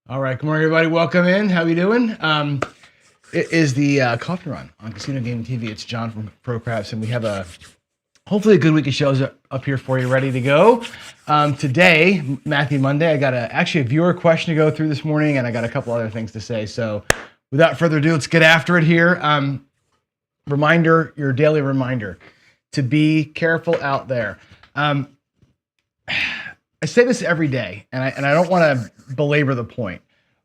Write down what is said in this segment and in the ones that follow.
All right, good morning, everybody. Welcome in. How you doing? It is the coffee run on Casino Gaming TV. It's John from Pro Craps, and we have hopefully a good week of shows up here for you, ready to go. Today, Matthew Monday, I got actually a viewer question to go through this morning, and I got a couple other things to say. So, without further ado, let's get after it here. Your daily reminder to be careful out there. I say this every day, and I don't want to belabor the point,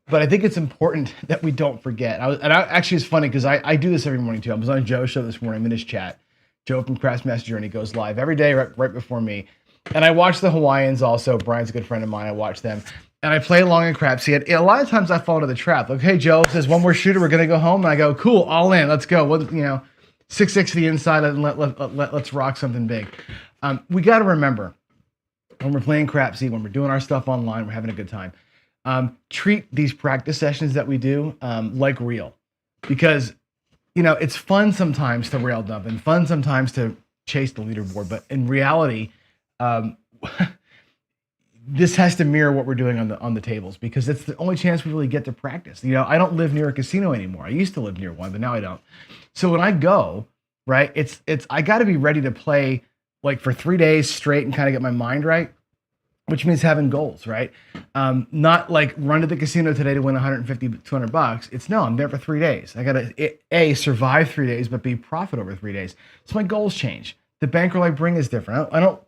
but I think it's important that we don't forget. Actually, it's funny because I do this every morning too. I was on Joe's show this morning. I'm in his chat. Joe from Craft Master Journey goes live every day right before me. And I watch the Hawaiians also. Brian's a good friend of mine. I watch them. And I play along in Crapsy. And a lot of times I fall into the trap. Like, hey, Joe says one more shooter. We're going to go home. And I go, cool, all in. Let's go. 6-6 to the inside and let's rock something big. We got to remember, when we're playing Crapsy, when we're doing our stuff online, we're having a good time. Treat these practice sessions that we do like real, because it's fun sometimes to rail dump and fun sometimes to chase the leaderboard, but in reality, this has to mirror what we're doing on the tables, because it's the only chance we really get to practice. I don't live near a casino anymore. I used to live near one, but now I don't. So when I go, right, I got to be ready to play like for 3 days straight and kind of get my mind right, which means having goals, right? Not like run to the casino today to win 150, 200 bucks. It's no, I'm there for 3 days. I got to survive 3 days, but be profit over 3 days. So my goals change. The bankroll I bring is different. I don't,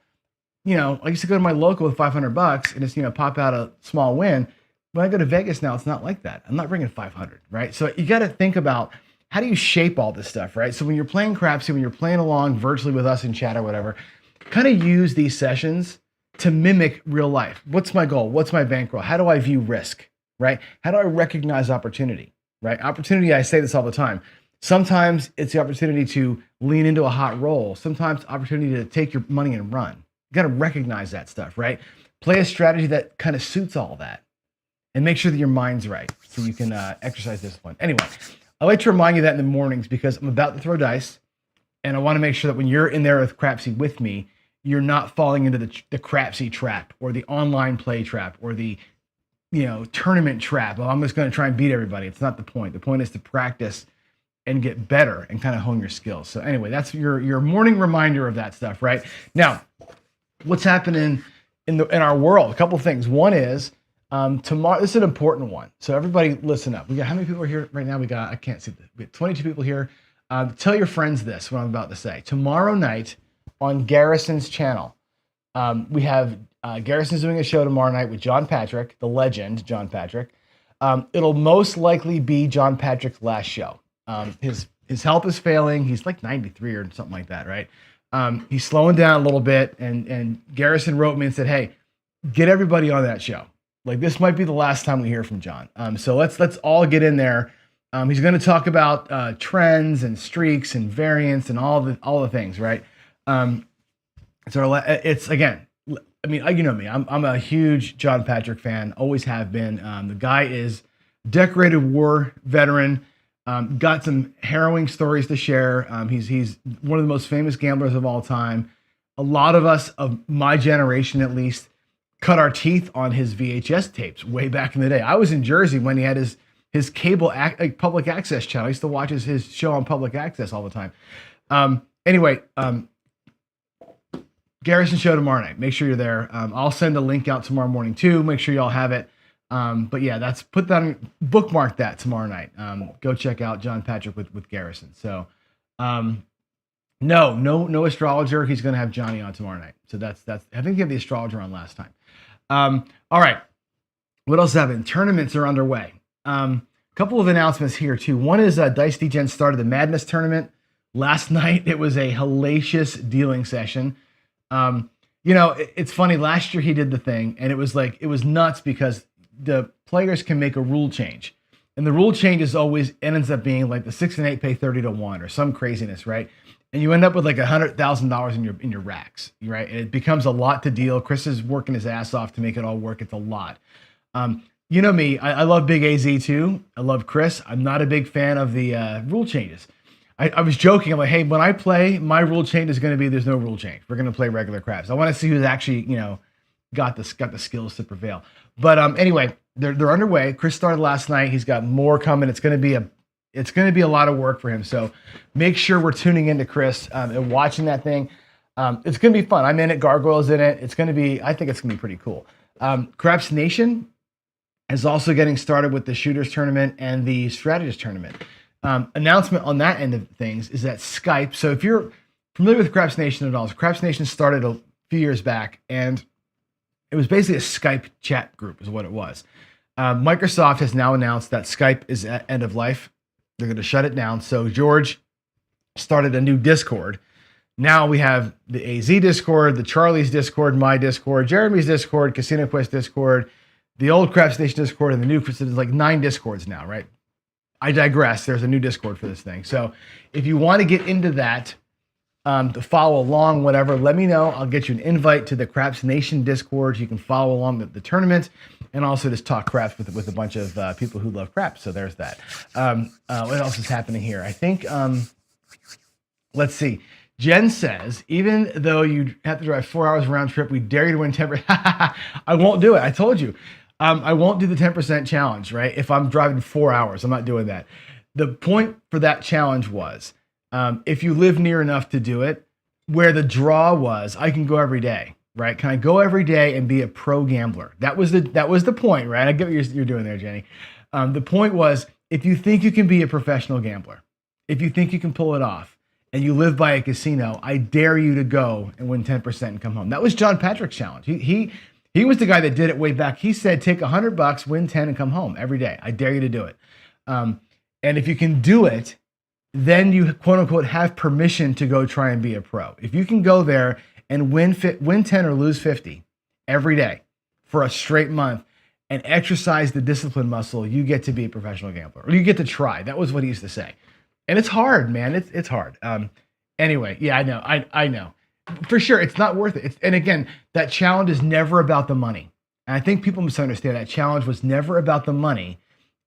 I used to go to my local with 500 bucks and just, pop out a small win. When I go to Vegas now, it's not like that. I'm not bringing 500, right? So you got to think about, how do you shape all this stuff, right? So when you're playing Crapsy, when you're playing along virtually with us in chat or whatever, kind of use these sessions to mimic real life. What's my goal? What's my bankroll? How do I view risk, right? How do I recognize opportunity, right? Opportunity, I say this all the time. Sometimes it's the opportunity to lean into a hot roll. Sometimes opportunity to take your money and run. You got to recognize that stuff, right? Play a strategy that kind of suits all that, and make sure that your mind's right so you can exercise discipline. Anyway, I like to remind you that in the mornings, because I'm about to throw dice, and I want to make sure that when you're in there with Crapsy with me, you're not falling into the Crapsy trap or the online play trap or the tournament trap. Well, I'm just going to try and beat everybody. It's not the point. The point is to practice and get better and kind of hone your skills. So anyway, that's your morning reminder of that stuff, right? Now, what's happening in our world? A couple of things. One is tomorrow. This is an important one. So everybody, listen up. We got, how many people are here right now? I can't see. We got 22 people here. Tell your friends this, what I'm about to say. Tomorrow night on Garrison's channel, we have Garrison's doing a show tomorrow night with John Patrick, the legend John Patrick. It'll most likely be John Patrick's last show. His health is failing. He's like 93 or something like that, right? He's slowing down a little bit, and Garrison wrote me and said, "Hey, get everybody on that show. Like, this might be the last time we hear from John. So let's all get in there." He's going to talk about trends and streaks and variants and all the things, right? So it's, again, I mean, you know me. I'm a huge John Patrick fan. Always have been. The guy is decorated war veteran. Got some harrowing stories to share. He's one of the most famous gamblers of all time. A lot of us of my generation, at least, cut our teeth on his VHS tapes way back in the day. I was in Jersey when he had his cable public access channel. I used to watch his show on public access all the time. Anyway, Garrison show tomorrow night. Make sure you're there. I'll send a link out tomorrow morning too. Make sure y'all have it. But yeah, bookmark that tomorrow night. Go check out John Patrick with Garrison. So, no astrologer. He's going to have Johnny on tomorrow night. So that's, I think he had the astrologer on last time. All right. What else happened? Tournaments are underway. Couple of announcements here too. One is Dice Degen started the Madness tournament last night. It was a hellacious dealing session. It's funny. Last year he did the thing, and it was nuts because the players can make a rule change, and the rule change ends up being like the 6 and 8 pay 30 to 1 or some craziness, right? And you end up with like $100,000 in your racks, right? And it becomes a lot to deal. Chris is working his ass off to make it all work. It's a lot. You know me, I love Big AZ too. I love Chris. I'm not a big fan of the rule changes. I was joking. I'm like, hey, when I play, my rule change is going to be there's no rule change. We're going to play regular craps. I want to see who's actually, got the skills to prevail. But anyway, they're underway. Chris started last night. He's got more coming. It's going to be a lot of work for him. So make sure we're tuning into Chris and watching that thing. It's going to be fun. I'm in it. Gargoyle's in it. I think it's going to be pretty cool. Craps Nation is also getting started with the shooters tournament and the strategist tournament. Announcement on that end of things is that Skype. So if you're familiar with Craps Nation at all, so Craps Nation started a few years back, and it was basically a Skype chat group is what it was. Microsoft has now announced that Skype is at end of life. They're going to shut it down. So George started a new Discord. Now we have the AZ Discord, the Charlie's Discord, my Discord, Jeremy's Discord, Casino Quest Discord, the old Craps Nation Discord, and the new. There's like 9 Discords now, right? I digress. There's a new Discord for this thing. So if you want to get into that, to follow along, whatever, let me know. I'll get you an invite to the Craps Nation Discord. You can follow along the tournament and also just talk craps with a bunch of people who love craps. So there's that. What else is happening here? I think, let's see. Jen says, even though you have to drive 4 hours round trip, we dare you to win 10%. I won't do it. I told you. I won't do the 10% challenge, right? If I'm driving 4 hours, I'm not doing that. The point for that challenge was, if you live near enough to do it, where the draw was, I can go every day, right? Can I go every day and be a pro gambler? That was the point, right? I get what you're doing there, Jenny. The point was, if you think you can be a professional gambler, if you think you can pull it off, and you live by a casino, I dare you to go and win 10% and come home. That was John Patrick's challenge. He was the guy that did it way back. He said, take $100, win 10, and come home every day. I dare you to do it. And if you can do it, then you quote unquote have permission to go try and be a pro. If you can go there and win 10 or lose 50 every day for a straight month and exercise the discipline muscle, you get to be a professional gambler, or you get to try. That was what he used to say. And it's hard, man. It's hard. Anyway, yeah, I know. I know. For sure, it's not worth it. And again, that challenge is never about the money. And I think people misunderstand that challenge was never about the money.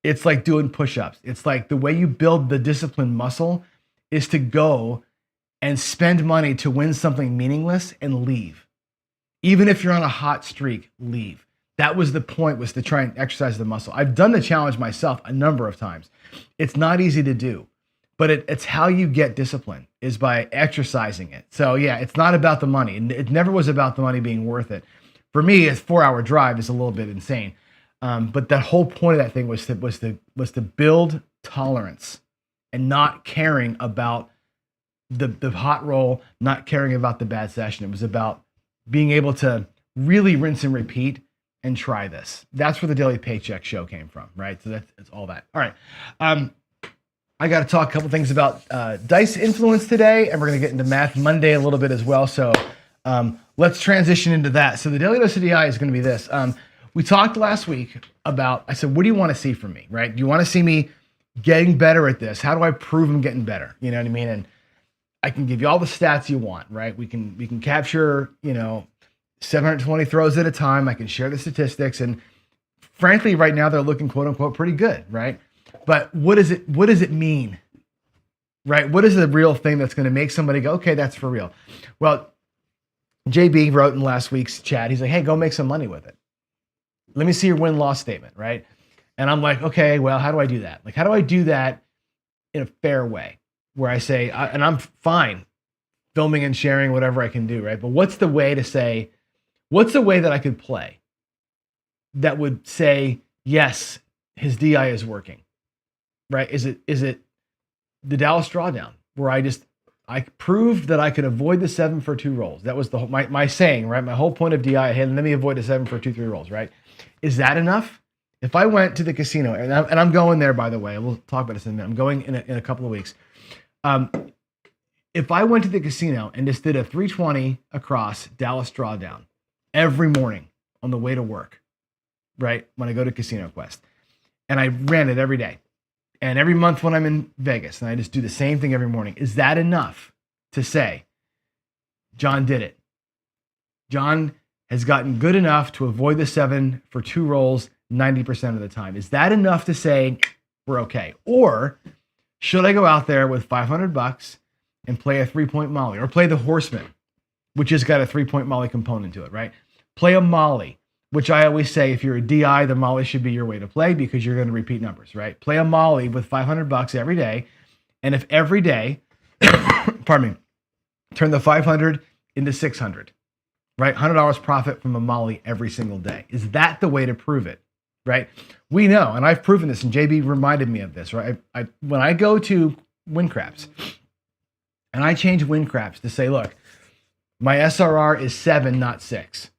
It's like doing push-ups. It's like the way you build the discipline muscle is to go and spend money to win something meaningless and leave. Even if you're on a hot streak, leave. That was the point, was to try and exercise the muscle. I've done the challenge myself a number of times. It's not easy to do. But it's how you get discipline, is by exercising it. So yeah, it's not about the money. It never was about the money being worth it. For me, a 4-hour drive is a little bit insane. But the whole point of that thing was to build tolerance and not caring about the hot roll, not caring about the bad session. It was about being able to really rinse and repeat and try this. That's where the Daily Paycheck show came from, right? So that's all that. All right. I got to talk a couple things about dice influence today, and we're going to get into Math Monday a little bit as well. So let's transition into that. So the Daily Dose of DI is going to be this. We talked last week about, I said, what do you want to see from me, right? Do you want to see me getting better at this? How do I prove I'm getting better? You know what I mean? And I can give you all the stats you want, right? We can capture, 720 throws at a time. I can share the statistics. And frankly, right now they're looking quote unquote pretty good, right? But what does it mean, right? What is the real thing that's going to make somebody go, okay, that's for real? Well, JB wrote in last week's chat, he's like, hey, go make some money with it. Let me see your win-loss statement, right? And I'm like, okay, well, how do I do that? Like, how do I do that in a fair way where I say, and I'm fine filming and sharing whatever I can do, right? But what's the way that I could play that would say, yes, his DI is working? Right? Is it the Dallas drawdown where I proved that I could avoid the 7 for 2 rolls? That was my saying, right? My whole point of DI, hey, let me avoid the 7 for 2, 3 rolls, right? Is that enough? If I went to the casino, and I'm going there, by the way, we'll talk about this in a minute. I'm going in a couple of weeks. If I went to the casino and just did a 320 across Dallas drawdown every morning on the way to work, right? When I go to Casino Quest, and I ran it every day. And every month when I'm in Vegas, and I just do the same thing every morning, is that enough to say, John did it? John has gotten good enough to avoid the 7 for 2 rolls 90% of the time. Is that enough to say we're okay? Or should I go out there with $500 and play a 3-point molly, or play the Horseman, which has got a 3-point molly component to it, right? Play a Molly, which I always say, if you're a DI, the Molly should be your way to play because you're going to repeat numbers, right? Play a Molly with $500 every day. And if every day, pardon me, turn the 500 into 600, right? $100 profit from a Molly every single day. Is that the way to prove it, right? We know, and I've proven this, and JB reminded me of this, right? When I go to WinCraps and I change WinCraps to say, look, my SRR is 7, not 6.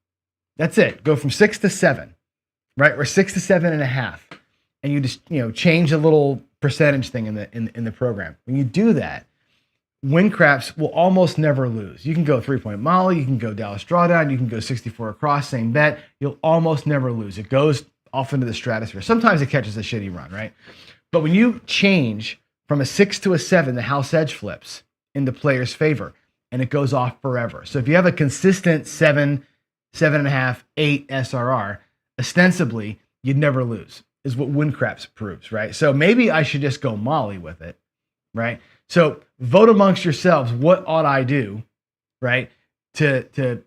That's it. Go from 6 to 7, right? Or 6 to 7.5. And you just, change a little percentage thing in the program. When you do that, WinCraps will almost never lose. You can go 3-point Molly, you can go Dallas Drawdown, you can go 64 across, same bet. You'll almost never lose. It goes off into the stratosphere. Sometimes it catches a shitty run, right? But when you change from a 6 to a 7, the house edge flips in the player's favor, and it goes off forever. So if you have a consistent 7, 7.5, 8 SRR, ostensibly, you'd never lose, is what WinCraps proves, right? So maybe I should just go Molly with it, right? So vote amongst yourselves, what ought I do, right, to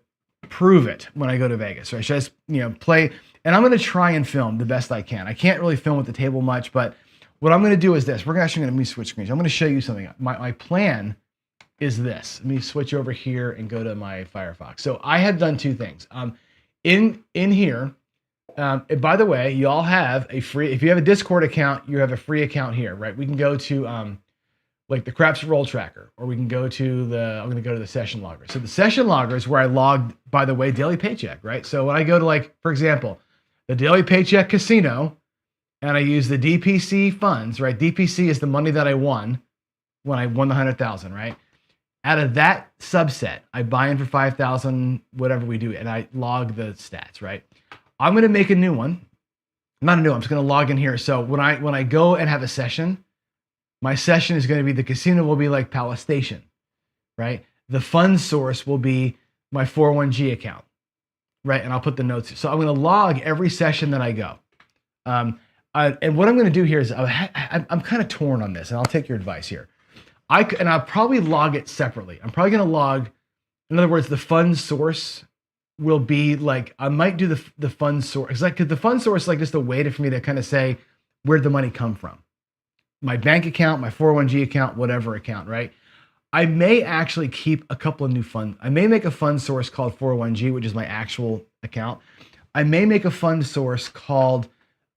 prove it when I go to Vegas, right? Should I just, play? And I'm going to try and film the best I can. I can't really film at the table much, but what I'm going to do is this. We're actually going to switch screens. I'm going to show you something. My plan is this. Let me switch over here and go to my Firefox. So I had done two things. In here, and by the way, you all have a free, if you have a Discord account, you have a free account here, right? We can go to like the Craps Roll Tracker, or we can go to I'm going to go to the Session Logger. So the Session Logger is where I logged, by the way, Daily Paycheck, right? So when I go to, like, for example, the Daily Paycheck Casino, and I use the DPC funds, right? DPC is the money that I won when I won the 100,000, right? Out of that subset, I buy in for 5,000, whatever we do, and I log the stats, right? I'm going to make a new one. Not a new one, I'm just going to log in here. So when I go and have a session, my session is going to be, the casino will be like Palace Station, right? The fund source will be my 401g account, right? And I'll put the notes. So I'm going to log every session that I go. And what I'm going to do here is I'm kind of torn on this, and I'll take your advice here. I'll probably log it separately. I'm probably going to log, in other words, the fund source will be like, I might do the fund source. It's like, cause the fund source is like just a way for me to kind of say, where'd the money come from? My bank account, my 401g account, whatever account, right? I may actually keep a couple of new funds. I may make a fund source called 401g, which is my actual account. I may make a fund source called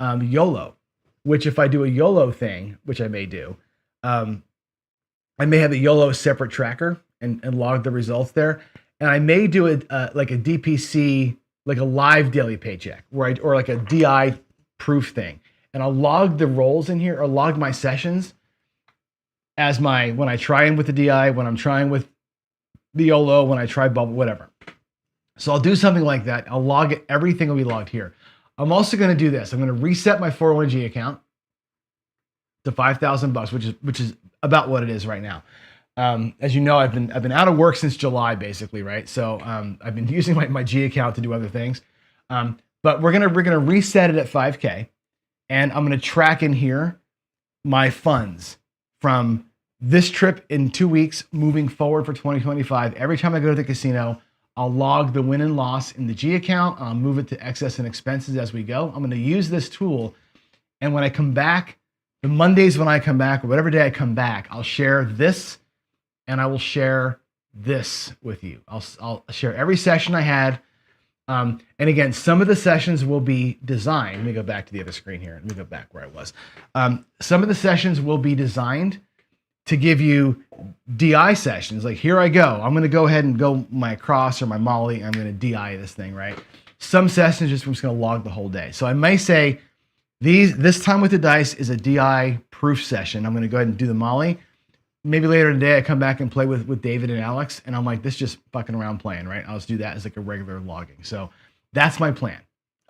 YOLO, which if I do a YOLO thing, which I may do, I may have a YOLO separate tracker and log the results there. And I may do it like a DPC, like a live daily paycheck, or like a DI proof thing. And I'll log the rolls in here, or log my sessions as when I try in with the DI, when I'm trying with the YOLO, when I try bubble, whatever. So I'll do something like that. I'll log it. Everything will be logged here. I'm also going to do this. I'm going to reset my 401g account to $5,000, which is about what it is right now. As you know, I've been out of work since July, basically, right? So I've been using my G account to do other things. But we're gonna reset it at 5K, and I'm gonna track in here my funds from this trip in 2 weeks moving forward for 2025. Every time I go to the casino, I'll log the win and loss in the G account. I'll move it to excess and expenses as we go. I'm gonna use this tool, and when I come back, the Mondays when I come back, or whatever day I come back, I'll share this, and I will share this with you. I'll share every session I had. And again, some of the sessions will be designed. Let me go back to the other screen here. Let me go back where I was. Some of the sessions will be designed to give you DI sessions. Like, here I go. I'm going to go ahead and go my cross or my Molly. And I'm going to DI this thing, right? Some sessions I'm just going to log the whole day. So I may say this time with the dice is a DI proof session. I'm going to go ahead and do the Molly. Maybe later today I come back and play with David and Alex, and I'm like, this is just fucking around playing, right? I'll just do that as like a regular logging. So that's my plan.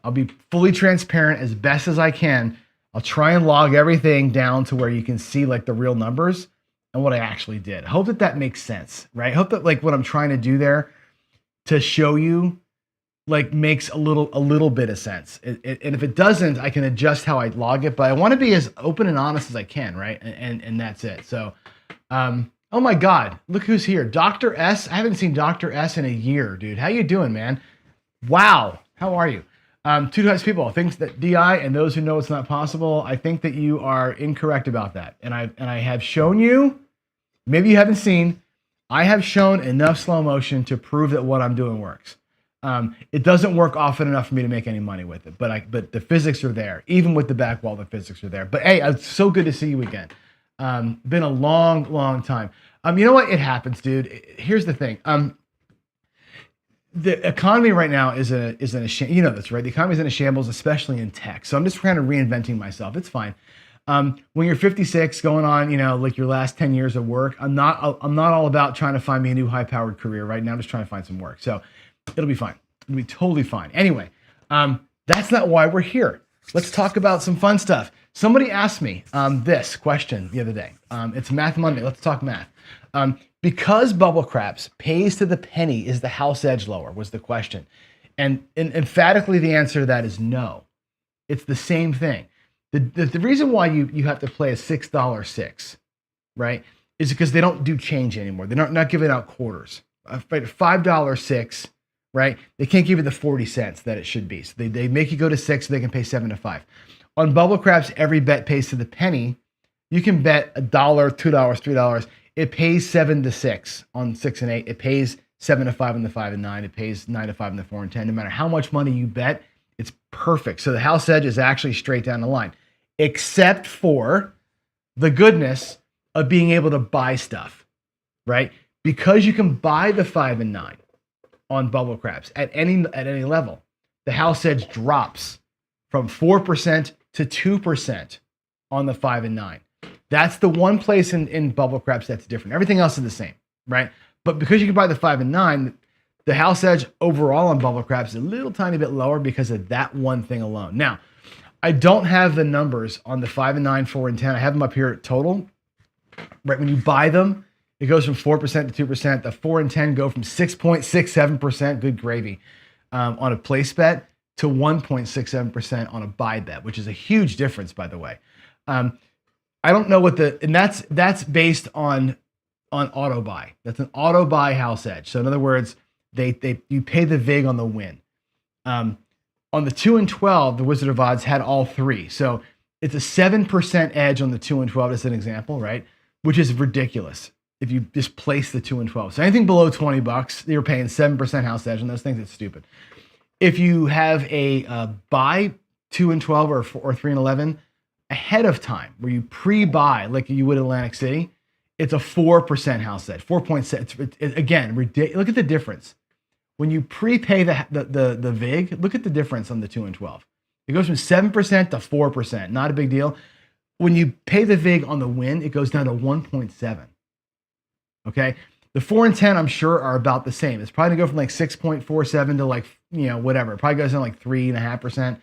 I'll be fully transparent as best as I can. I'll try and log everything down to where you can see like the real numbers and what I actually did. I hope that makes sense, right? I hope that like what I'm trying to do there to show you like makes a little bit of sense. And if it doesn't, I can adjust how I log it, but I want to be as open and honest as I can, right? And that's it. So oh my God, look who's here. Dr. S. I haven't seen Dr. S in a year, dude. How you doing, man? Wow. How are you? Two types of people, things that DI and those who know it's not possible. I think that you are incorrect about that. And I have shown you, maybe you haven't seen, I have shown enough slow motion to prove that what I'm doing works. It doesn't work often enough for me to make any money with it, but the physics are there. Even with the back wall, the physics are there. But hey, it's so good to see you again. Been a long, long time. You know what? It happens, dude. Here's the thing. The economy right now is in a you know that's right. The economy is in a shambles, especially in tech. So I'm just kind of reinventing myself. It's fine. When you're 56, going on, like your last 10 years of work, I'm not all about trying to find me a new high-powered career right now. I'm just trying to find some work. So it'll be fine. It'll be totally fine. Anyway, that's not why we're here. Let's talk about some fun stuff. Somebody asked me this question the other day. It's Math Monday. Let's talk math. Because bubble craps pays to the penny, is the house edge lower, was the question. And emphatically the answer to that is no. It's the same thing. The reason why you have to play a $6 six, right, is because they don't do change anymore. They're not giving out quarters. $5 six, right? They can't give you the 40 cents that it should be. So they make you go to six so they can pay 7 to 5. On bubble craps, every bet pays to the penny. You can bet $1, $2, $3. It pays 7 to 6 on 6 and 8. It pays 7 to 5 on the 5 and 9. It pays 9 to 5 on the 4 and 10. No matter how much money you bet, it's perfect. So the house edge is actually straight down the line, except for the goodness of being able to buy stuff, right? Because you can buy the 5 and 9 on bubble craps at any level, the house edge drops from 4% to 2% on the 5 and 9. That's the one place in bubble craps that's different. Everything else is the same, right? But because you can buy the 5 and 9, the house edge overall on bubble craps is a little tiny bit lower because of that one thing alone. Now, I don't have the numbers on the 5 and 9, 4 and 10. I have them up here at total. Right, when you buy them, it goes from 4% to 2%. The 4 and 10 go from 6.67%, good gravy, on a place bet to 1.67% on a buy bet, which is a huge difference, by the way. I don't know what and that's based on auto buy. That's an auto buy house edge. So in other words, you pay the vig on the win. On the 2 and 12, the Wizard of Odds had all three. So it's a 7% edge on the 2 and 12 as an example, right? Which is ridiculous if you just place the 2 and 12. So anything below $20, you're paying 7% house edge on those things. It's stupid. If you have a buy 2 and 12 or 3 and 11 ahead of time, where you pre-buy like you would Atlantic City, it's a 4% house edge. 4.6. Again, ridiculous. Look at the difference. When you prepay the vig, look at the difference on the 2 and 12. It goes from 7% to 4%. Not a big deal. When you pay the vig on the win, it goes down to 1.7. Okay? The 4 and 10, I'm sure, are about the same. It's probably going to go from like 6.47 to like, whatever. It probably goes down like 3.5%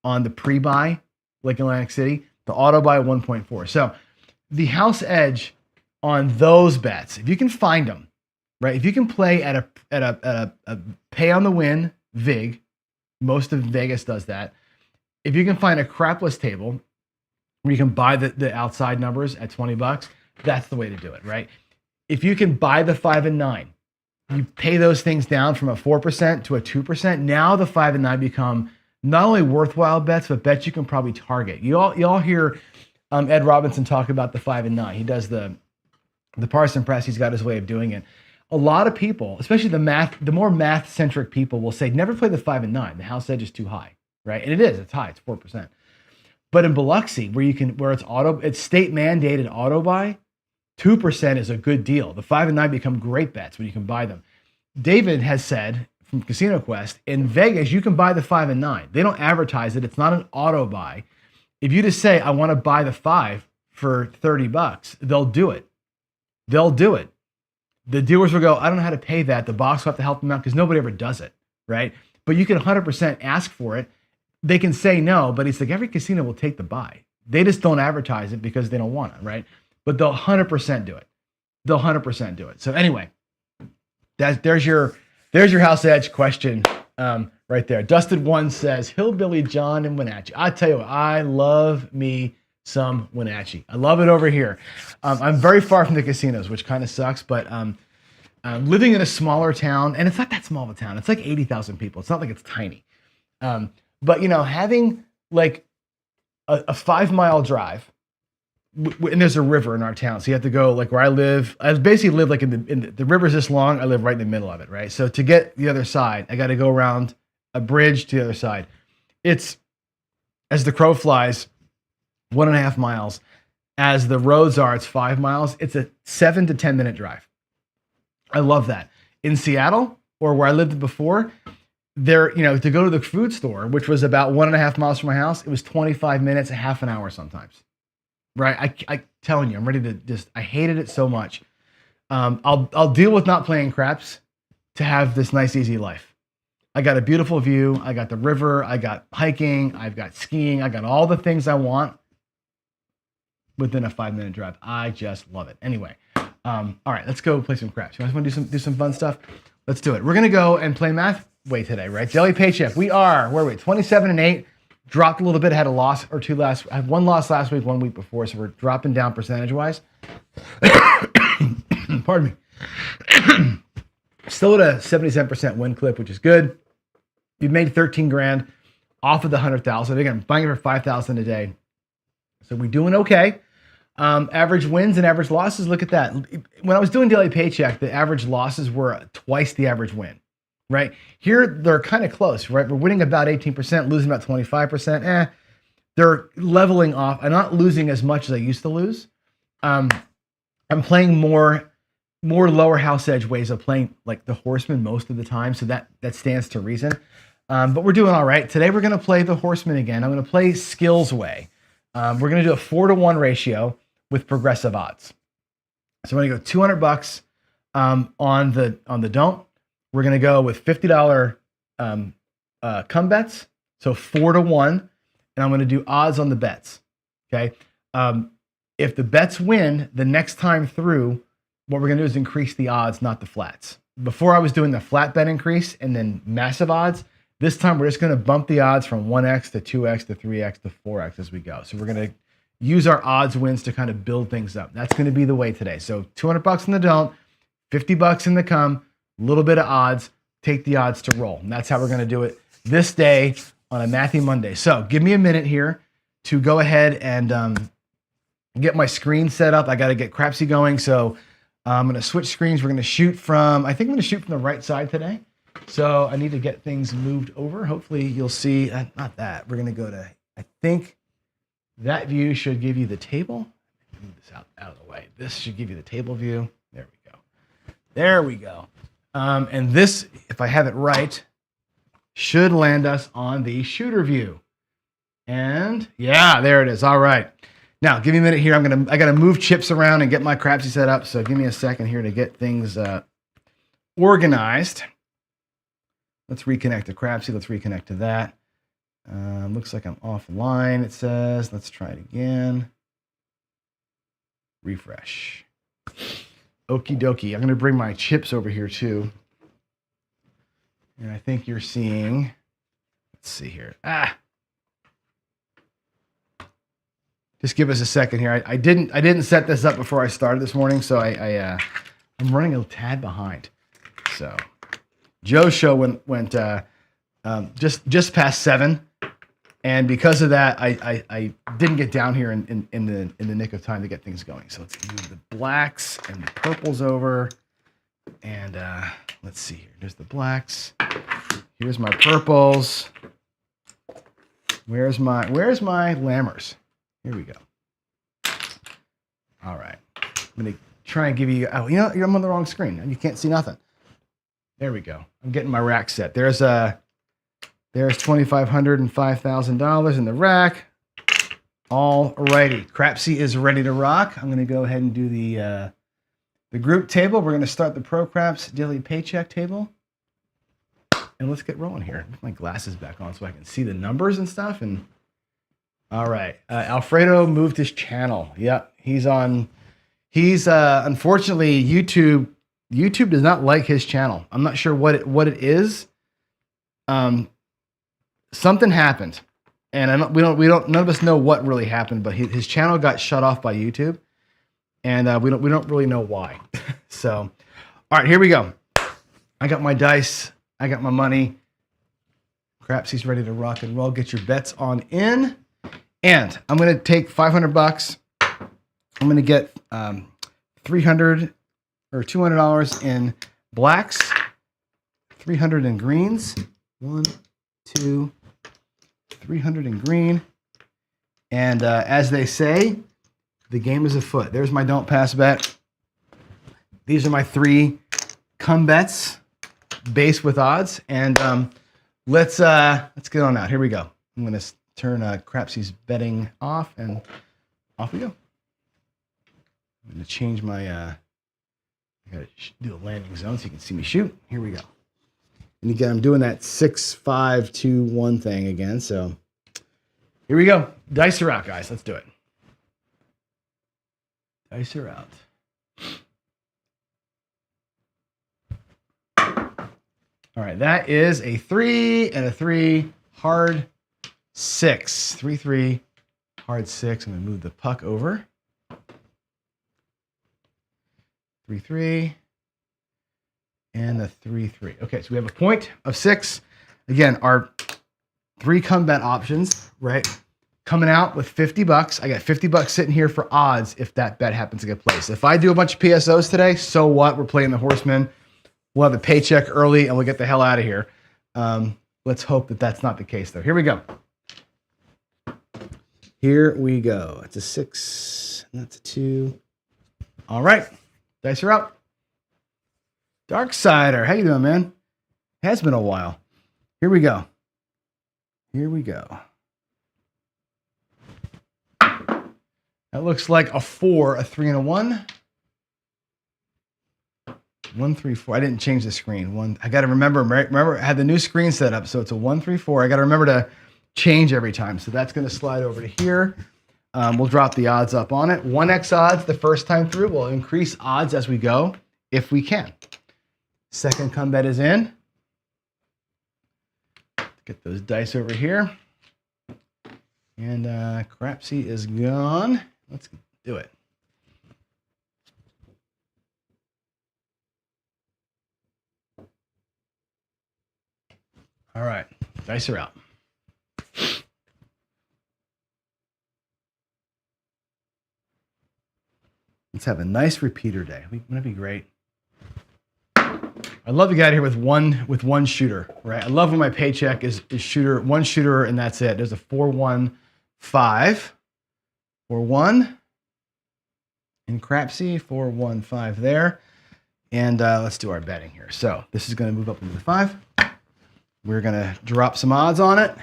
on the pre-buy, like Atlantic City. The auto buy, 1.4. So the house edge on those bets, if you can find them, right? If you can play at a pay on the win vig, most of Vegas does that. If you can find a crapless table where you can buy the outside numbers at $20, that's the way to do it, right? If you can buy the 5 and 9, you pay those things down from a 4% to a 2%. Now the 5 and 9 become not only worthwhile bets, but bets you can probably target. You all hear Ed Robinson talk about the 5 and 9. He does the Parson Press. He's got his way of doing it. A lot of people, especially the more math-centric people, will say never play the 5 and 9. The house edge is too high, right? And it is. It's high. It's 4%. But in Biloxi, where it's state mandated auto buy, 2% is a good deal. The 5 and 9 become great bets when you can buy them. David has said from Casino Quest, in Vegas, you can buy the 5 and 9. They don't advertise it. It's not an auto buy. If you just say, I want to buy the 5 for $30, they'll do it. They'll do it. The dealers will go, I don't know how to pay that. The box will have to help them out because nobody ever does it, right? But you can 100% ask for it. They can say no, but it's like every casino will take the buy. They just don't advertise it because they don't want it, right? But they'll 100% do it. They'll 100% do it. So anyway, there's your house edge question right there. Dusted One says, Hillbilly John in Wenatchee. I tell you what, I love me some Wenatchee. I love it over here. I'm very far from the casinos, which kind of sucks, but living in a smaller town, and it's not that small of a town. It's like 80,000 people. It's not like it's tiny. But having like a 5 mile drive, and there's a river in our town, so you have to go like where I live. I basically live like in the river's this long. I live right in the middle of it, right? So to get the other side, I got to go around a bridge to the other side. It's, as the crow flies, 1.5 miles. As the roads are, it's 5 miles. It's a 7 to 10 minute drive. I love that. In Seattle, or where I lived before, there, to go to the food store, which was about 1.5 miles from my house, it was 25 minutes, a half an hour sometimes. Right? I telling you, I'm ready to I hated it so much. I'll deal with not playing craps to have this nice, easy life. I got a beautiful view. I got the river. I got hiking. I've got skiing. I got all the things I want within a 5-minute drive. I just love it. Anyway, all right, let's go play some craps. You guys want to do some fun stuff? Let's do it. We're gonna go and play math way today, right? Daily Paycheck. Where are we? 27-8. Dropped a little bit. Had a loss or two last. I had one loss last week, 1 week before, so we're dropping down percentage wise. Pardon me. Still at a 77% win clip, which is good. We've made 13 grand off of the 100,000. Again, I'm buying it for 5,000 a day. So we're doing okay. Average wins and average losses. Look at that. When I was doing Daily Paycheck, the average losses were twice the average win, right? Here, they're kind of close, right? We're winning about 18%, losing about 25%. They're leveling off. I'm not losing as much as I used to lose. I'm playing more lower house edge ways of playing, like the Horseman most of the time. So that stands to reason. But we're doing all right. Today, we're going to play the Horseman again. I'm going to play Skills Way. We're going to do a 4-to-1 ratio with progressive odds. So I'm going to go $200 on the don't. We're going to go with $50 come bets. So 4-to-1, and I'm going to do odds on the bets. Okay. If the bets win the next time through, what we're going to do is increase the odds, not the flats. Before I was doing the flat bet increase and then massive odds. This time we're just going to bump the odds from 1x to 2x to 3x to 4x as we go. So we're going to use our odds wins to kind of build things up. That's going to be the way today. So $200 in the don't, $50 in the come, a little bit of odds, take the odds to roll. And that's how we're going to do it this day on a Matthew Monday. So give me a minute here to go ahead and get my screen set up. I got to get Crapsy going. So I'm going to switch screens. We're going to shoot from, I think I'm going to shoot from the right side today. So I need to get things moved over. Hopefully you'll see, not that. We're going to go to, I think that view should give you the table. Move this out of the way. This should give you the table view. There we go. There we go. And this, if I have it right, should land us on the shooter view. And yeah, there it is. All right. Now give me a minute here. I got to move chips around and get my Crapsy set up. So give me a second here to get things organized. Let's reconnect to Crapsy. Let's reconnect to that. Looks like I'm offline, it says. Let's try it again. Refresh. Okie dokie. I'm going to bring my chips over here too. And I think you're seeing, let's see here. Just give us a second here. I didn't set this up before I started this morning, so I'm running a tad behind. So Joe's show went just past 7, and because of that, I didn't get down here in the nick of time to get things going. So let's move the blacks and the purples over, and let's see here. There's the blacks. Here's my purples. Where's my lammers? Here we go. All right. I'm gonna try and give you. Oh, I'm on the wrong screen, and you can't see nothing. There we go. I'm getting my rack set. There's $2,500 and $5,000 in the rack. All righty. Crapsy is ready to rock. I'm going to go ahead and do the group table. We're going to start the Pro Craps Daily Paycheck table. And let's get rolling here. Put my glasses back on so I can see the numbers and stuff. And all right. Alfredo moved his channel. Yep. He's unfortunately YouTube does not like his channel. I'm not sure what it is. Something happened, and we don't none of us know what really happened. But his channel got shut off by YouTube, and we don't really know why. So All right, here we go. I got my dice. I got my money. Crapsy's ready to rock and roll. Get your bets on in. And I'm going to take $500. I'm going to get $300 or $200 in blacks, 300 in greens. 1, 2, 300 in green. And as they say, the game is afoot. There's my don't pass bet. These are my 3 come bets, base with odds. And let's get on out. Here we go. I'm going to turn Crapsy's betting off, and off we go. I'm going to change my, I got to do a landing zone so you can see me shoot. Here we go. And again, I'm doing that 6, 5, 2, 1 thing again. So here we go. Dice are out, guys. Let's do it. Dice are out. All right, that is a 3 and a 3, hard 6. 3, 3, hard 6. I'm going to move the puck over. 3, 3, and a 3, 3. Okay, so we have a point of 6. Again, our 3 come bet options, right? Coming out with $50. I got $50 sitting here for odds if that bet happens to get placed. If I do a bunch of PSOs today, so what? We're playing the Horseman. We'll have a paycheck early and we'll get the hell out of here. Let's hope that that's not the case, though. Here we go. Here we go. It's a 6. And that's a 2. All right. Dice are out. Darksider, how you doing, man? Has been a while. Here we go. Here we go. That looks like a 4, a 3, and a 1. 1, 3, 4. I didn't change the screen. 1. I got to remember. Remember, I had the new screen set up, so it's a 1, 3, 4. I got to remember to change every time. So that's going to slide over to here. We'll drop the odds up on it. 1x odds the first time through. We'll increase odds as we go, if we can. Second come bet is in. Get those dice over here. And Crapsy is gone. Let's do it. All right, dice are out. Let's have a nice repeater day. Wouldn't that be great? I love to get out of here with one shooter, right? I love when my paycheck is shooter, one shooter, and that's it. There's a 4, 1, 5, 4, 1, and Crapsy 4, 1, 5 there. And let's do our betting here. So this is going to move up into the 5. We're going to drop some odds on it.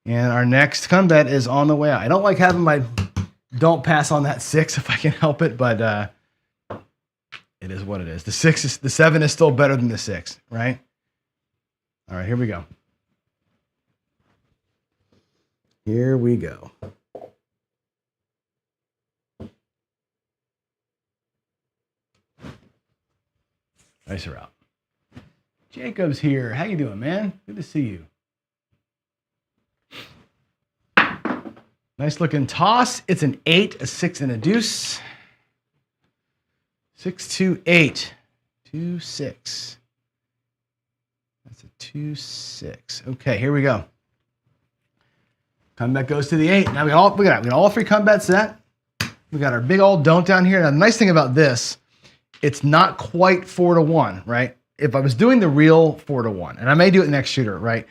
And our next come bet is on the way out. I don't like having my don't pass on that 6 if I can help it, but it is what it is. The 7 is still better than the 6, right? All right, here we go. Here we go. Dice are out. Jacob's here. How you doing, man? Good to see you. Nice looking toss. It's an 8, a 6, and a deuce. 6, 2, 8. 2, 6. That's a 2, 6. Okay, here we go. Comeback goes to the 8. Now we got all 3 comeback set. We got our big old don't down here. Now the nice thing about this, it's not quite 4 to 1, right? If I was doing the real 4 to 1, and I may do it next shooter, right?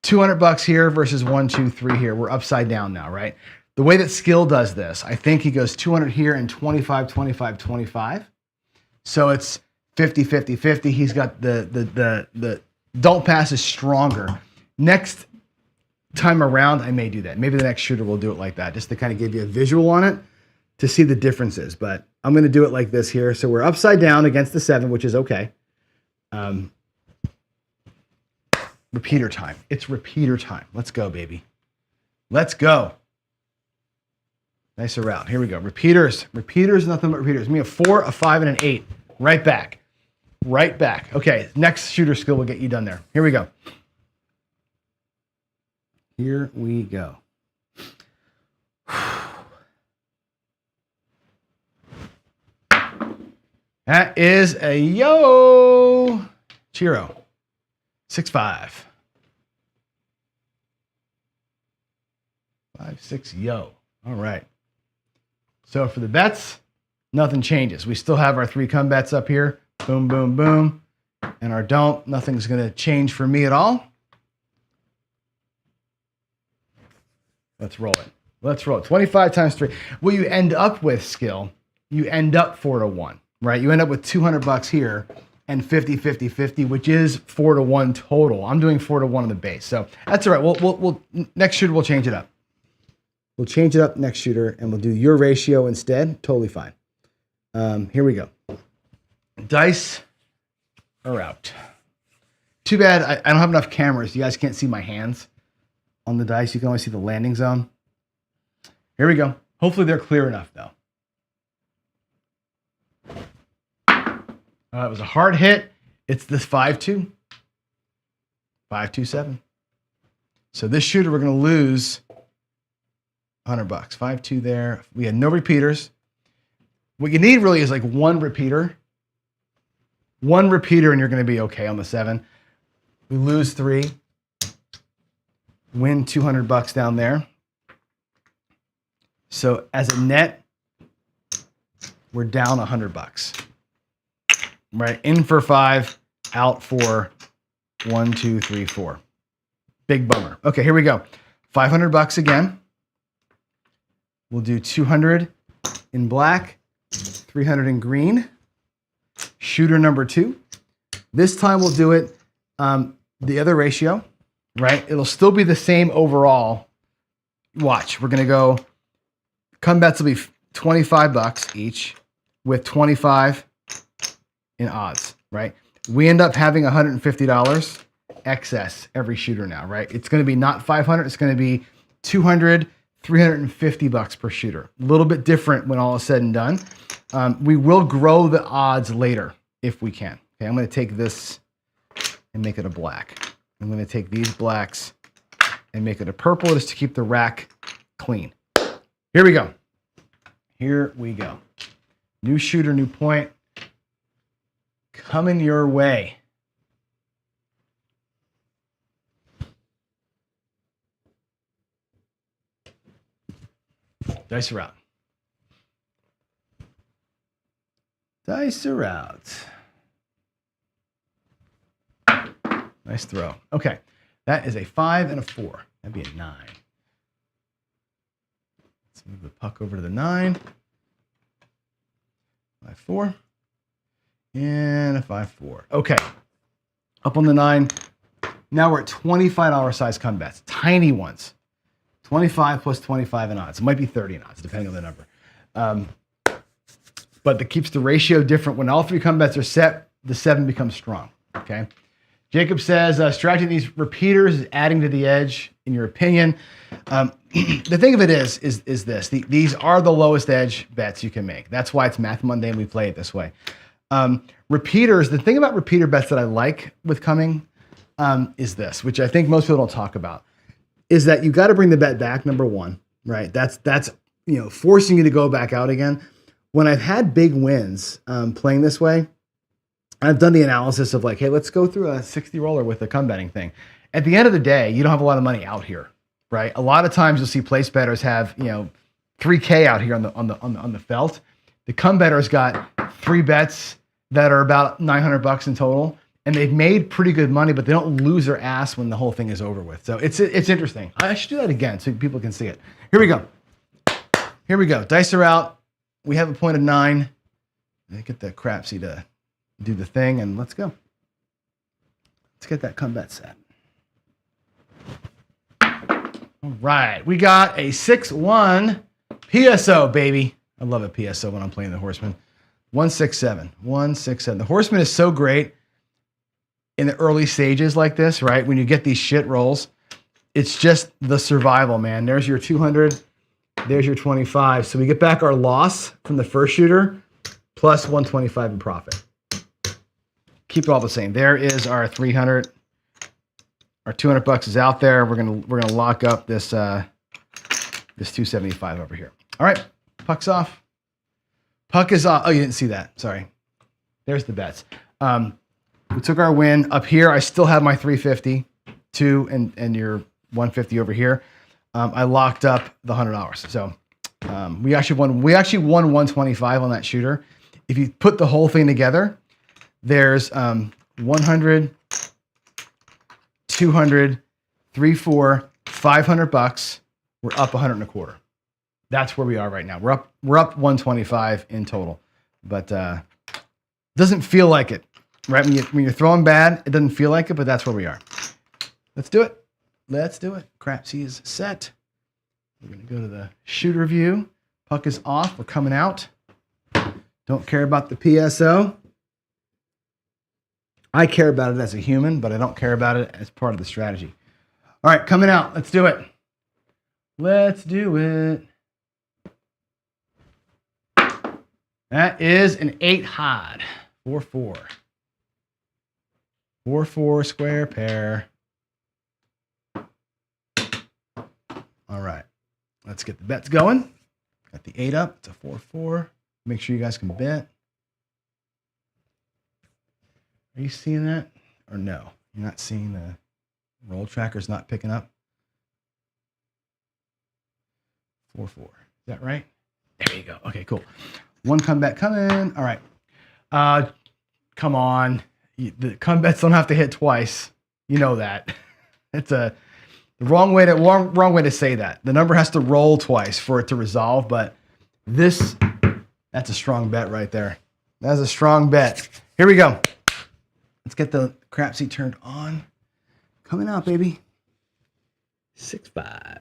$200 here versus 1, 2, 3 here. We're upside down now, right? The way that Skill does this, I think he goes 200 here and 25, 25, 25. So it's 50, 50, 50. He's got the don't pass is stronger. Next time around, I may do that. Maybe the next shooter will do it like that, just to kind of give you a visual on it to see the differences. But I'm going to do it like this here. So we're upside down against the 7, which is okay. Repeater time. It's repeater time. Let's go, baby. Let's go. Nicer route. Here we go. Repeaters. Repeaters, nothing but repeaters. Me a 4, a 5, and an 8. Right back. Right back. Okay, next shooter skill will get you done there. Here we go. Here we go. That is a yo. Chiro. 6-5. 5-6 yo. All right. So for the bets, nothing changes. We still have our 3 come bets up here. Boom, boom, boom. And our don't. Nothing's going to change for me at all. Let's roll it. Let's roll it. 25 times 3. What you end up with, Skill, you end up 4-1, right? You end up with $200 here and 50, 50, 50, which is 4-1 total. I'm doing 4-1 on the base. So that's all right. We'll next shooter, we'll change it up. We'll change it up next shooter, and we'll do your ratio instead. Totally fine. Here we go. Dice are out. Too bad I don't have enough cameras. You guys can't see my hands on the dice. You can only see the landing zone. Here we go. Hopefully they're clear enough, though. It was a hard hit. It's this 5-2. 5-2-7. So this shooter, we're going to lose $100. 5-2 there. We had no repeaters. What you need really is like one repeater. One repeater and you're going to be okay on the 7. We lose 3. Win $200 down there. So as a net, we're down $100. Right? In for 5, out for 1, 2, 3, 4. Big bummer. Okay, here we go. $500 again. We'll do 200 in black, 300 in green. Shooter number 2. This time we'll do it the other ratio, right? It'll still be the same overall. Watch, we're going to go, come bets will be $25 each with 25 in odds, right? We end up having $150 excess every shooter now, right? It's going to be not 500, it's going to be 200, $350 per shooter. A little bit different when all is said and done. We will grow the odds later if we can. Okay, I'm going to take this and make it a black. I'm going to take these blacks and make it a purple just to keep the rack clean. Here we go. Here we go. New shooter, new point. Coming your way. Dice are out. Dice are out. Nice throw. Okay. That is a 5 and a 4. That'd be a 9. Let's move the puck over to the 9. 5-4. And a 5-4. Okay. Up on the 9. Now we're at $25 size come bets. Tiny ones. 25 plus 25 in odds. It might be 30 in odds, depending on the number. But that keeps the ratio different. When all 3 come bets are set, the 7 becomes strong. Okay. Jacob says, strategy of these repeaters is adding to the edge, in your opinion. The thing of it is this. These are the lowest edge bets you can make. That's why it's Math Monday and we play it this way. Repeaters, the thing about repeater bets that I like with coming is this, which I think most people don't talk about, is that you got to bring the bet back, number 1, right? That's forcing you to go back out again. When I've had big wins playing this way, I've done the analysis of like, hey, let's go through a 60 roller with a come betting thing. At the end of the day, you don't have a lot of money out here, right? A lot of times you'll see place bettors have, $3K out here on the felt. The come bettor's got 3 bets that are about $900 in total, and they've made pretty good money, but they don't lose their ass when the whole thing is over with. So it's interesting. I should do that again so people can see it. Here we go. Here we go. Dice are out. We have a point of 9. Get the crapsy to do the thing, and let's go. Let's get that come bet set. All right. We got a 6-1 PSO, baby. I love a PSO when I'm playing the Horseman. 167. 167. The Horseman is so great in the early stages like this, right? When you get these shit rolls, it's just the survival, man. There's your 200. There's your 25. So we get back our loss from the first shooter plus 125 in profit. Keep it all the same. There is our 300. Our $200 is out there. We're gonna lock up this this 275 over here. All right, puck's off. Puck is off. Oh, you didn't see that. Sorry. there's the bets. We took our win up here. I still have my 350, and your 150 over here. I locked up the $100. So we actually won 125 on that shooter. If you put the whole thing together, there's 100, 200, 3, 4, $500. We're up 100 and a quarter. That's where we are right now. We're up 125 in total, but doesn't feel like it, right? When you're throwing bad, it doesn't feel like it, but that's where we are. Let's do it. Let's do it. Crapsy is set. We're gonna go to the shooter view. Puck is off. We're coming out. Don't care about the PSO. I care about it as a human, but I don't care about it as part of the strategy. All right, coming out. Let's do it. Let's do it. That is an 8 hod. 4-4. 4-4 square pair. All right. Let's get the bets going. Got the 8 up. It's a 4-4. Make sure you guys can bet. Are you seeing that? Or no? You're not seeing the roll tracker's not picking up? 4-4. Is that right? There you go. Okay, cool. One comeback coming. All right. Come on. The comebacks don't have to hit twice. You know that. It's the wrong way to say that. The number has to roll twice for it to resolve, but that's a strong bet right there. That's a strong bet. Here we go. Let's get the crapsy turned on. Coming out, baby. 6-5.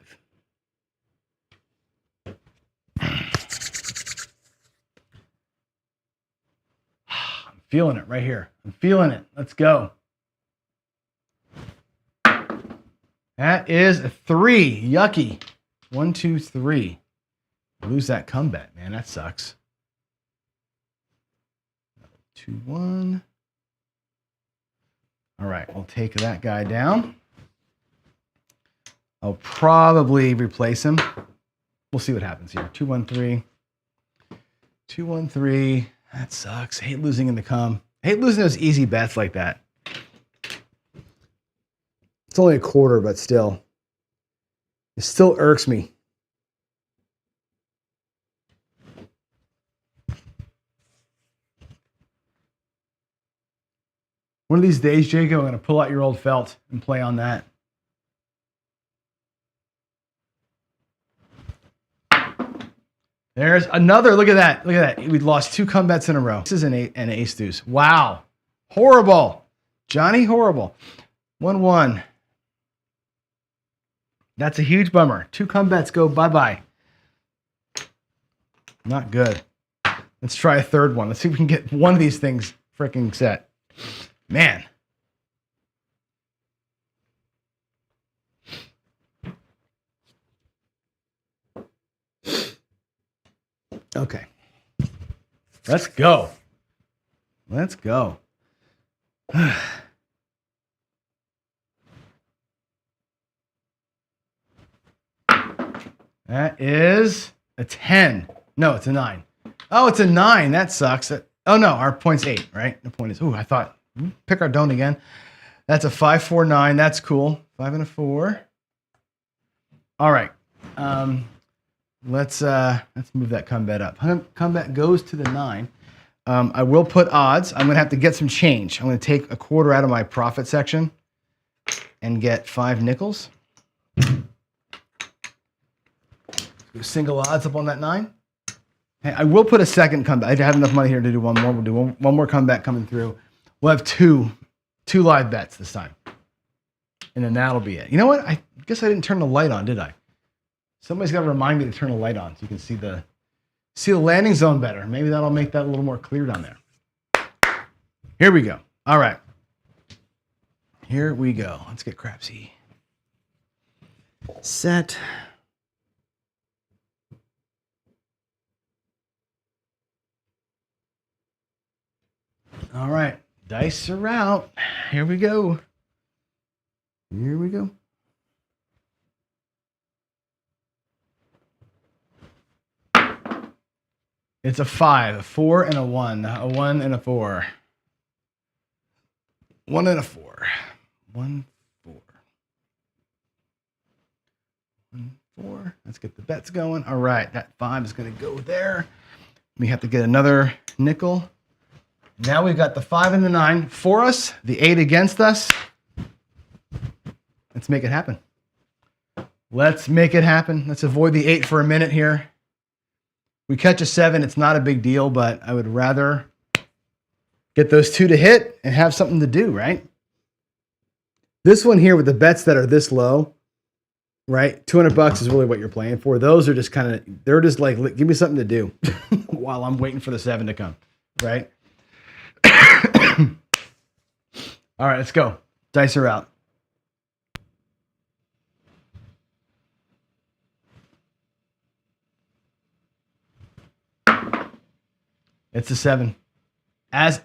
I'm feeling it right here. I'm feeling it. Let's go. That is a 3. Yucky. 1, 2, 3. Lose that comeback, man. That sucks. 2, 1. All right, we'll take that guy down. I'll probably replace him. We'll see what happens here. 2, 1, 3. 2, 1, 3. That sucks. I hate losing in the cum. I hate losing those easy bets like that. It's only a quarter, but still. It still irks me. One of these days, Jacob, I'm going to pull out your old felt and play on that. There's another. Look at that. Look at that. We lost 2 comebacks in a row. This is an ace deuce. Wow. Horrible. Johnny, horrible. 1, 1. That's a huge bummer. 2 comebacks go bye-bye. Not good. Let's try a third one. Let's see if we can get one of these things freaking set. Man. Okay. Let's go. Let's go. That is a 10. No, it's a 9. Oh, it's a 9. That sucks. Oh, no, our point's 8, right? The point is, I thought, pick our don't again. That's a 5, 4, 9. That's cool. 5 and a 4. All right. Let's move that comeback up. Comeback goes to the 9. I will put odds. I'm going to have to get some change. I'm going to take a quarter out of my profit section and get 5 nickels. Do single odds up on that 9. Hey, I will put a second comeback. I have enough money here to do one more. We'll do one more comeback coming through. We'll have two live bets this time. And then that'll be it. You know what? I guess I didn't turn the light on, did I? Somebody's got to remind me to turn the light on so you can see the landing zone better. Maybe that'll make that a little more clear down there. Here we go. All right. Here we go. Let's get crapsy. Set. All right. Dice are out. Here we go. Here we go. It's a 5, a 4, and a 1. A 1 and a 4. 1 and a 4. 1, 4. 1, 4. Let's get the bets going. All right, that 5 is going to go there. We have to get another nickel. Now we've got the 5 and the 9 for us, the 8 against us. Let's make it happen. Let's make it happen. Let's avoid the 8 for a minute here. We catch a 7, it's not a big deal, but I would rather get those 2 to hit and have something to do, right? This one here with the bets that are this low, right? $200 is really what you're playing for. Those are just kind of, they're just like, give me something to do while I'm waiting for the 7 to come, right? All right, let's go. Dice are out. It's a 7. As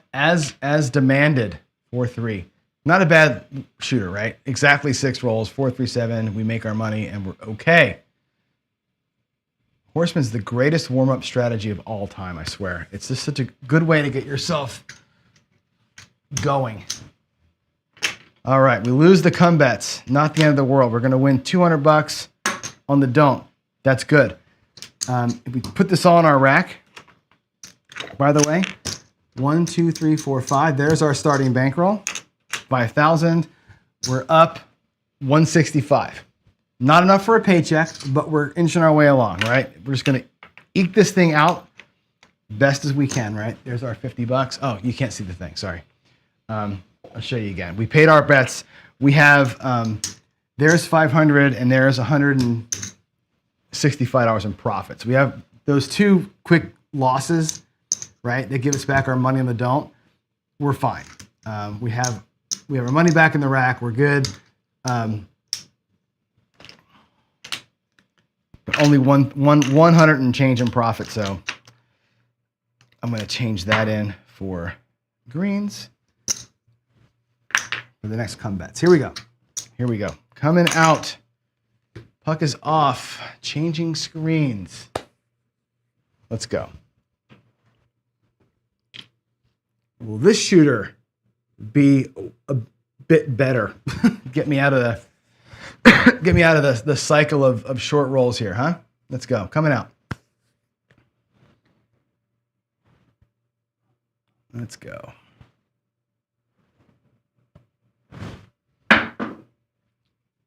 demanded, 4-3. Not a bad shooter, right? Exactly 6 rolls, 4-3-7. We make our money and we're okay. Horseman's the greatest warm-up strategy of all time, I swear. It's just such a good way to get yourself going. All right, we lose the come bets. Not the end of the world. We're going to win $200 on the don't. That's good. If we put this all in our rack, by the way, 1, 2, 3, 4, 5. There's our starting bankroll. 5,000. We're up 165. Not enough for a paycheck, but we're inching our way along, right? We're just going to eke this thing out best as we can, right? There's our $50. Oh, you can't see the thing. Sorry. I'll show you again. We paid our bets. We have, there's 500 and there's $165 in profits. We have those 2 quick losses, right? They give us back our money on the don't. We're fine. We have our money back in the rack. We're good. But only 100 and change in profit. So I'm going to change that in for greens for the next come bets. Here we go. Here we go. Coming out. Puck is off. Changing screens. Let's go. Will this shooter be a bit better? Get me out of the cycle of short rolls here, huh? Let's go. Coming out. Let's go.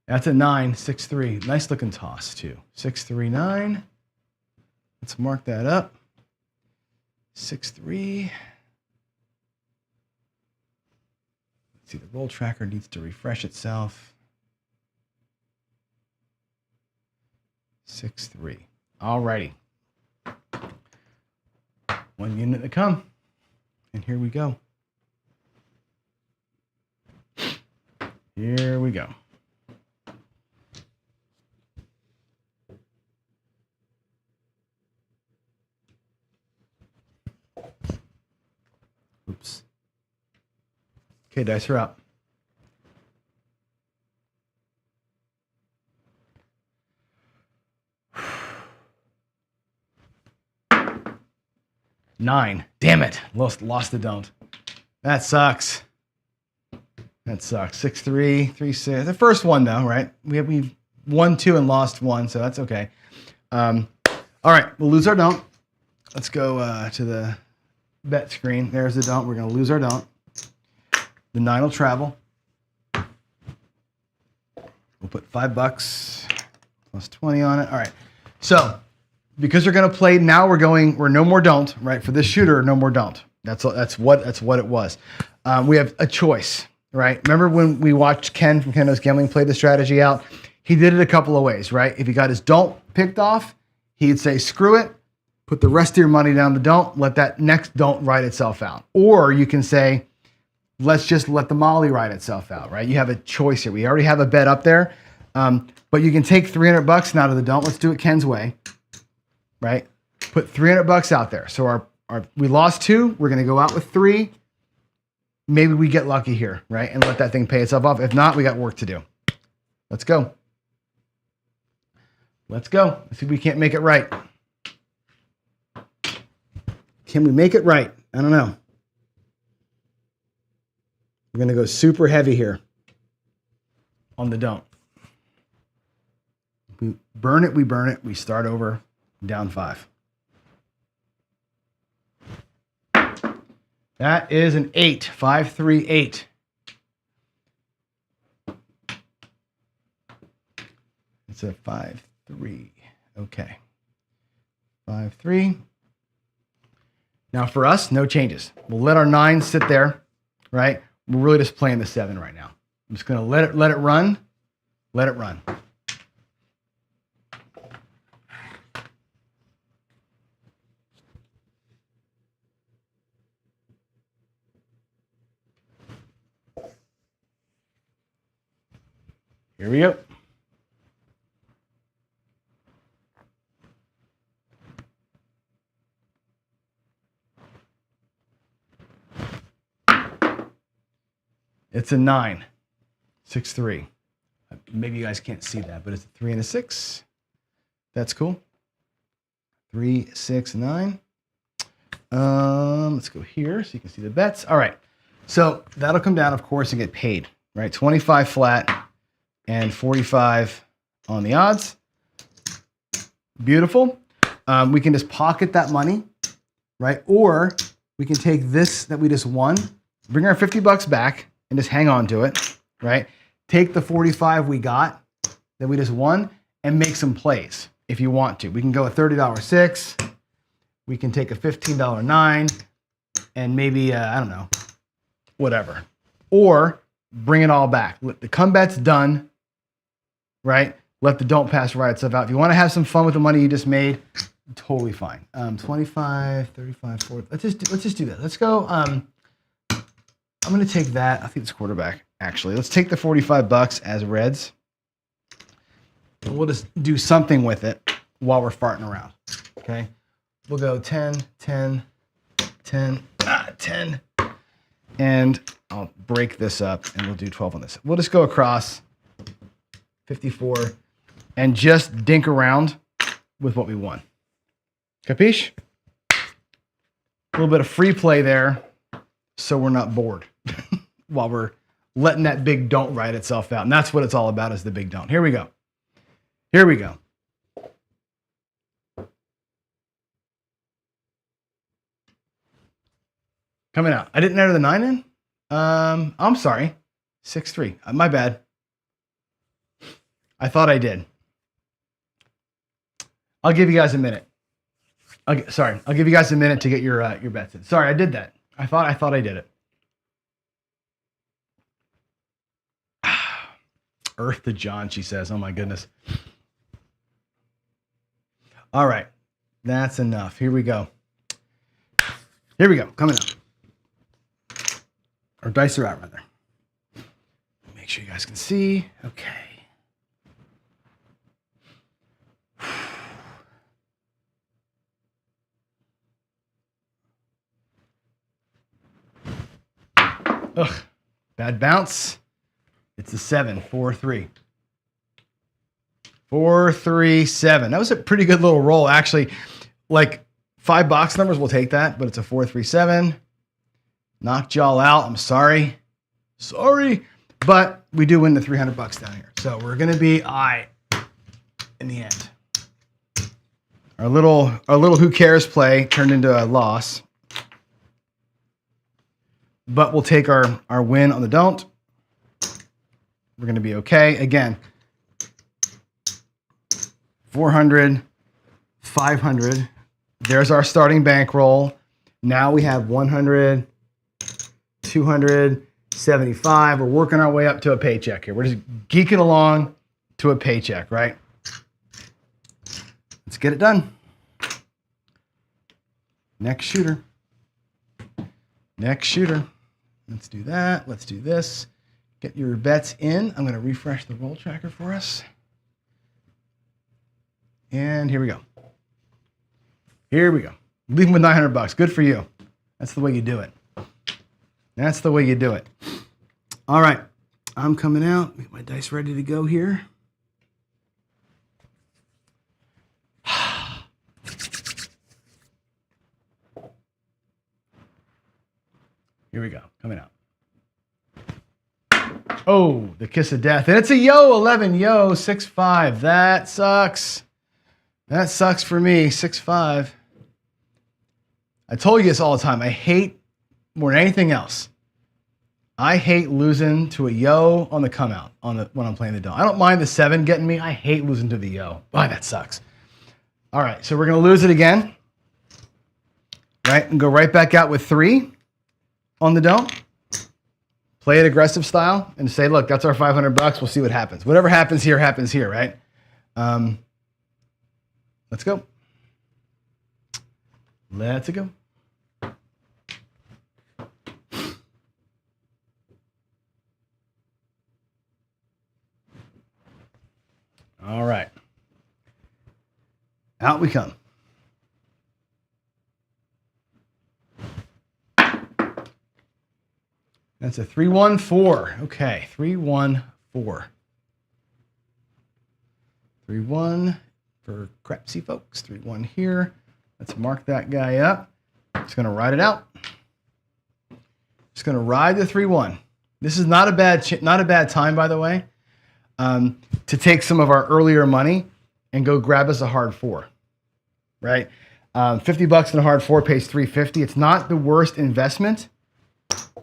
That's a 9, 6-3. Nice looking toss too. 6-3-9. Let's mark that up. 6-3. Let's see, the roll tracker needs to refresh itself. 6-3. All righty. 1 unit to come. And here we go. Here we go. Oops. Okay, dice are out. Nine. Damn it. Lost the don't. That sucks. That sucks. 6-3, 3-6. The first one though, right? We've won 2 and lost 1, so that's okay. All right, we'll lose our don't. Let's go to the bet screen. There's the don't. We're going to lose our don't. The 9 will travel. We'll put $5 plus 20 on it. All right. So because we're going to play now, we're no more don't, right? For this shooter, no more don't. That's what it was. We have a choice, right? Remember when we watched Ken from Ken Knows Gambling play the strategy out? He did it a couple of ways, right? If he got his don't picked off, he'd say, screw it, put the rest of your money down the don't, let that next don't write itself out. Or you can say, let's just let the molly write itself out, right? You have a choice here. We already have a bet up there, but you can take $300 out of the don't. Let's do it Ken's way, right? Put $300 out there. So we lost 2. We're going to go out with 3. Maybe we get lucky here, right? And let that thing pay itself off. If not, we got work to do. Let's go. Let's go. Let's see if we can't make it right. Can we make it right? I don't know. We're going to go super heavy here on the don't. We burn it, we burn it. We start over, down 5. That is an 8, 5, 3, 8. It's a 5, 3. Okay. 5, 3. Now for us, no changes. We'll let our 9 sit there, right? We're really just playing the 7 right now. I'm just going to let it run. Let it run. Here we go. It's a 9, 6, 3. Maybe you guys can't see that, but it's a 3 and a 6. That's cool. 3, 6, 9. Let's go here so you can see the bets. All right. So that'll come down, of course, and get paid, right? 25 flat and 45 on the odds. Beautiful. We can just pocket that money, right? Or we can take this that we just won, bring our 50 bucks back and just hang on to it, right? Take the 45 we got that we just won and make some plays if you want to. We can go a $30 6. We can take a $15 9 and maybe, I don't know, whatever. Or bring it all back. The come bet's done, right? Let the don't pass write itself out. If you want to have some fun with the money you just made, totally fine. 25, 35, 40. Let's just do that. Let's go. I'm going to take that. I think it's quarterback, actually. Let's take the 45 bucks as reds. And we'll just do something with it while we're farting around. Okay. We'll go 10, 10, 10, 10. And I'll break this up and we'll do 12 on this. We'll just go across 54 and just dink around with what we won. Capiche? A little bit of free play there so we're not bored while we're letting that big don't write itself out. And that's what it's all about, is the big don't. Here we go. Here we go. Coming out. I didn't enter the 9 in. I'm sorry. 6-3. My bad. I thought I did. I'll give you guys a minute. I'll give you guys a minute to get your bets in. Sorry, I did that. I thought I did it. Earth to John, she says. Oh my goodness. All right. That's enough. Here we go. Here we go. Coming up. Our dice are out right there. Make sure you guys can see. Okay. Ugh. Bad bounce. It's a 7, 4, 3. 4, 3, 7. That was a pretty good little roll, actually. Like 5 box numbers, we'll take that, but it's a 4, 3, 7. Knocked y'all out. I'm sorry. Sorry. But we do win the 300 bucks down here. So we're going to be all right in the end. Our little who cares play turned into a loss. But we'll take our win on the don't. We're going to be okay. Again, 400, 500. There's our starting bankroll. Now we have 100, 275. We're working our way up to a paycheck here. We're just geeking along to a paycheck, right? Let's get it done. Next shooter. Next shooter. Let's do that. Let's do this. Get your bets in. I'm going to refresh the roll tracker for us. And here we go. Here we go. Leave them with 900 bucks. Good for you. That's the way you do it. That's the way you do it. All right. I'm coming out. Get my dice ready to go here. Here we go. Coming out. Oh, the kiss of death. And it's a yo, 11, yo, 6-5. That sucks. That sucks for me, 6-5. I told you this all the time. I hate, more than anything else, I hate losing to a yo on the come out when I'm playing the don't. I don't mind the 7 getting me. I hate losing to the yo. Boy, that sucks. All right, so we're going to lose it again. Right, and go right back out with 3 on the don't. Play it aggressive style and say, look, that's our $500. We'll see what happens. Whatever happens here, right? Let's go. Let's go. All right. Out we come. That's a 3-1-4. Okay, 3-1-4. 3-1 for Crapsy folks. 3-1 here. Let's mark that guy up. Just going to ride it out. Just going to ride the 3-1. This is not a bad time, by the way, to take some of our earlier money and go grab us a hard 4, right? $50 in a hard 4 pays $3.50. It's not the worst investment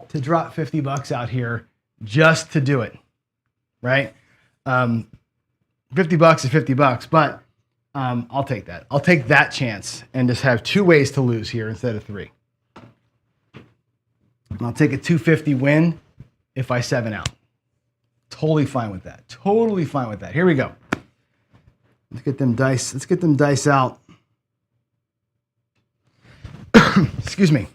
to drop $50 out here just to do it, right? $50 is $50, but I'll take that. I'll take that chance and just have 2 ways to lose here instead of 3. And I'll take a $250 win if I 7 out. Totally fine with that. Totally fine with that. Here we go. Let's get them dice. Let's get them dice out. Excuse me.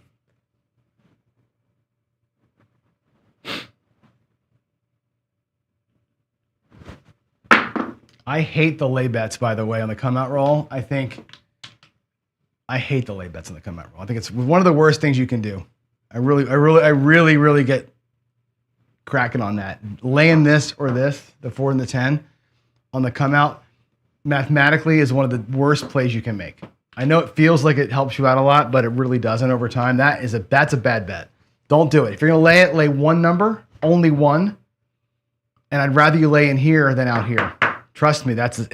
I hate the lay bets, by the way, on the come out roll. I hate the lay bets on the come out roll. I think it's one of the worst things you can do. I really get cracking on that. Laying this or this, the 4 and the 10 on the come out, mathematically is one of the worst plays you can make. I know it feels like it helps you out a lot, but it really doesn't over time. That's a bad bet. Don't do it. If you're gonna lay it, lay one number, only one. And I'd rather you lay in here than out here. Trust me, that's one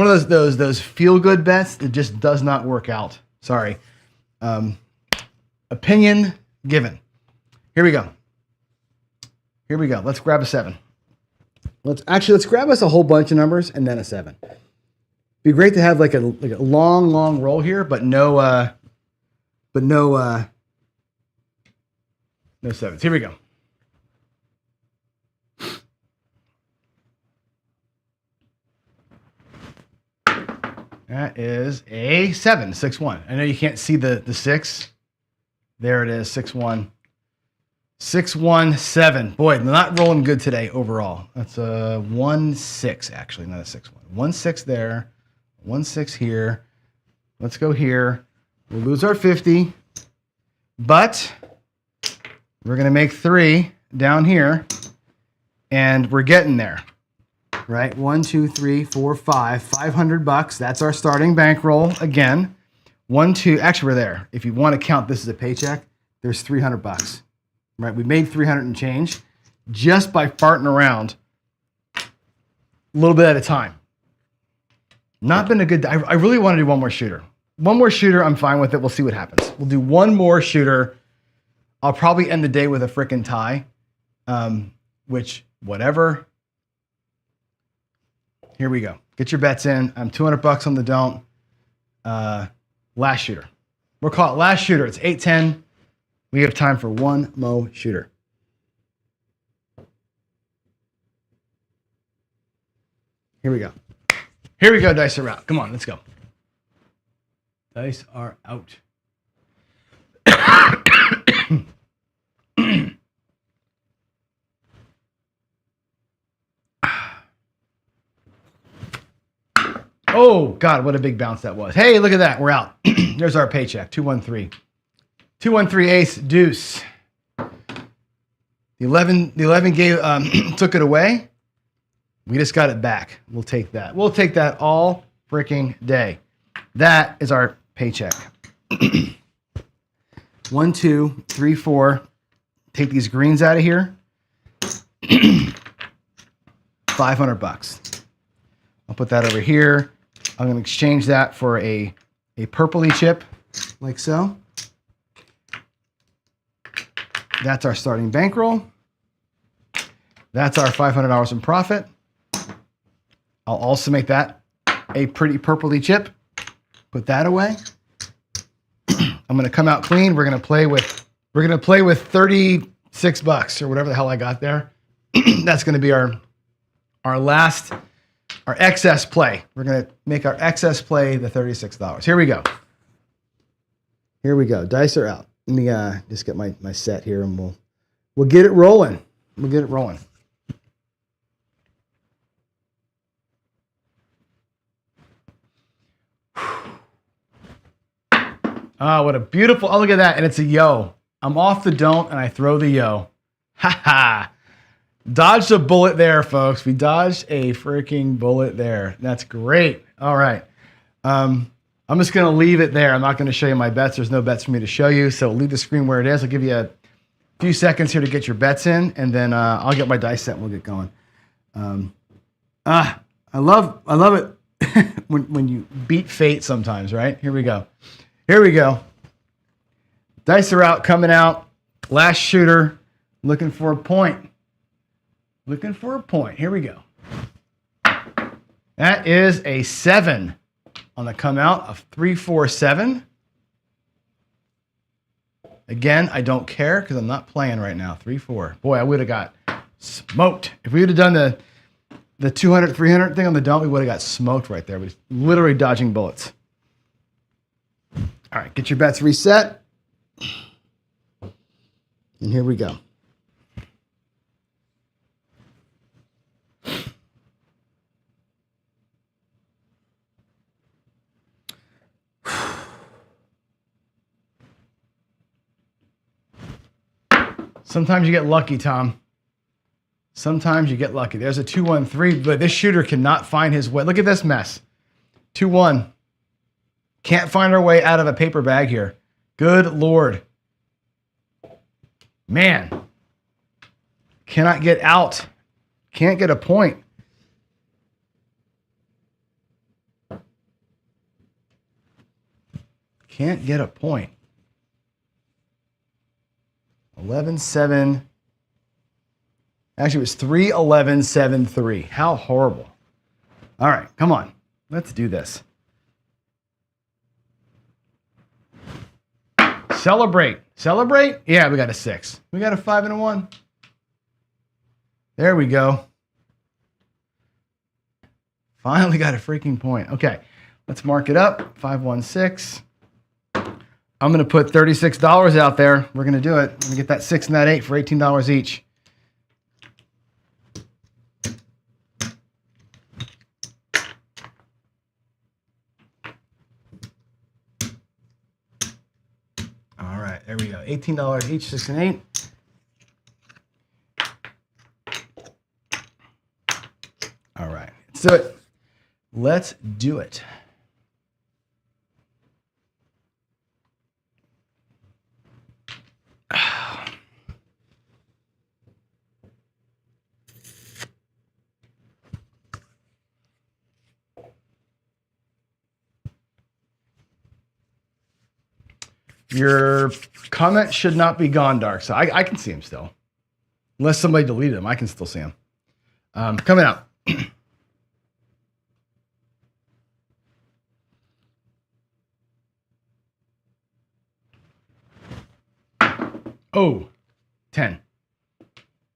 of those feel good bets that just does not work out. Sorry. Opinion given. Here we go. Let's grab a 7. Let's grab us a whole bunch of numbers and then a 7. Be great to have like a long roll here, but no 7s. Here we go. That is a 7, 6-1. I know you can't see the 6. There it is, 6-1. 6-1-7. Boy, not rolling good today overall. That's a 1-6, actually, not a 6-1. 1-6 there, 1-6 here. Let's go here. We'll lose our 50, but we're going to make 3 down here, and we're getting there. Right, 1, 2, 3, 4, 5, $500. That's our starting bankroll again. 1, 2. Actually, we're there. If you want to count this as a paycheck, there's $300. Right, we made 300 and change just by farting around a little bit at a time. Not been a good. I really want to do one more shooter. One more shooter. I'm fine with it. We'll see what happens. We'll do one more shooter. I'll probably end the day with a freaking tie. Which whatever. Here we go. Get your bets in. I'm $200 on the don't. Last shooter. We'll call it last shooter. It's 8:10. We have time for one more shooter. Here we go. Here we go. Dice are out. Come on, let's go. Dice are out. Oh, God, what a big bounce that was. Hey, look at that. We're out. There's our paycheck. 213. 213 ace deuce. The 11 gave took it away. We just got it back. We'll take that. We'll take that all freaking day. That is our paycheck. 1, 2, 3, 4. Take these greens out of here. $500. I'll put that over here. I'm going to exchange that for a purpley chip, like so. That's our starting bankroll. That's our $500 in profit. I'll also make that a pretty purpley chip. Put that away. I'm going to come out clean. We're going to play with 36 bucks or whatever the hell I got there. That's going to be our excess play. We're going to make our excess play the $36. Here we go. Here we go. Dice are out. Let me just get my set here and we'll get it rolling. We'll get it rolling. Oh, what a beautiful, oh, look at that. And it's a yo. I'm off the don't and I throw the yo. Ha ha. Dodged a bullet there, folks. We dodged a freaking bullet there. That's great. All right. I'm just going to leave it there. I'm not going to show you my bets. There's no bets for me to show you. So leave the screen where it is. I'll give you a few seconds here to get your bets in, and then I'll get my dice set and we'll get going. I love it when you beat fate sometimes, right? Here we go. Here we go. Dice are out, coming out. Last shooter, looking for a point. Looking for a point. Here we go. That is a 7 on the come out of 347. Again, I don't care because I'm not playing right now. 3-4. Boy, I would have got smoked. If we would have done the 200, 300 thing on the don't, we would have got smoked right there. We're literally dodging bullets. All right, get your bets reset. And here we go. Sometimes you get lucky, Tom. Sometimes you get lucky. There's a 2-1-3, but this shooter cannot find his way. Look at this mess. 2-1. Can't find our way out of a paper bag here. Good Lord. Man. Cannot get out. Can't get a point. Can't get a point. 11-7. Actually, it was 3-11-7-3. How horrible. All right, come on. Let's do this. Celebrate. Celebrate? Yeah, we got a 6. We got a 5 and a 1. There we go. Finally got a freaking point. Okay, let's mark it up. 516. I'm going to put $36 out there. We're going to do it. I'm going to get that 6 and that 8 for $18 each. All right, there we go. $18 each, 6 and 8. All right, let's do it. Let's do it. Your comment should not be gone, Dark. So I can see him still. Unless somebody deleted him, I can still see him. Coming out. Oh, 10.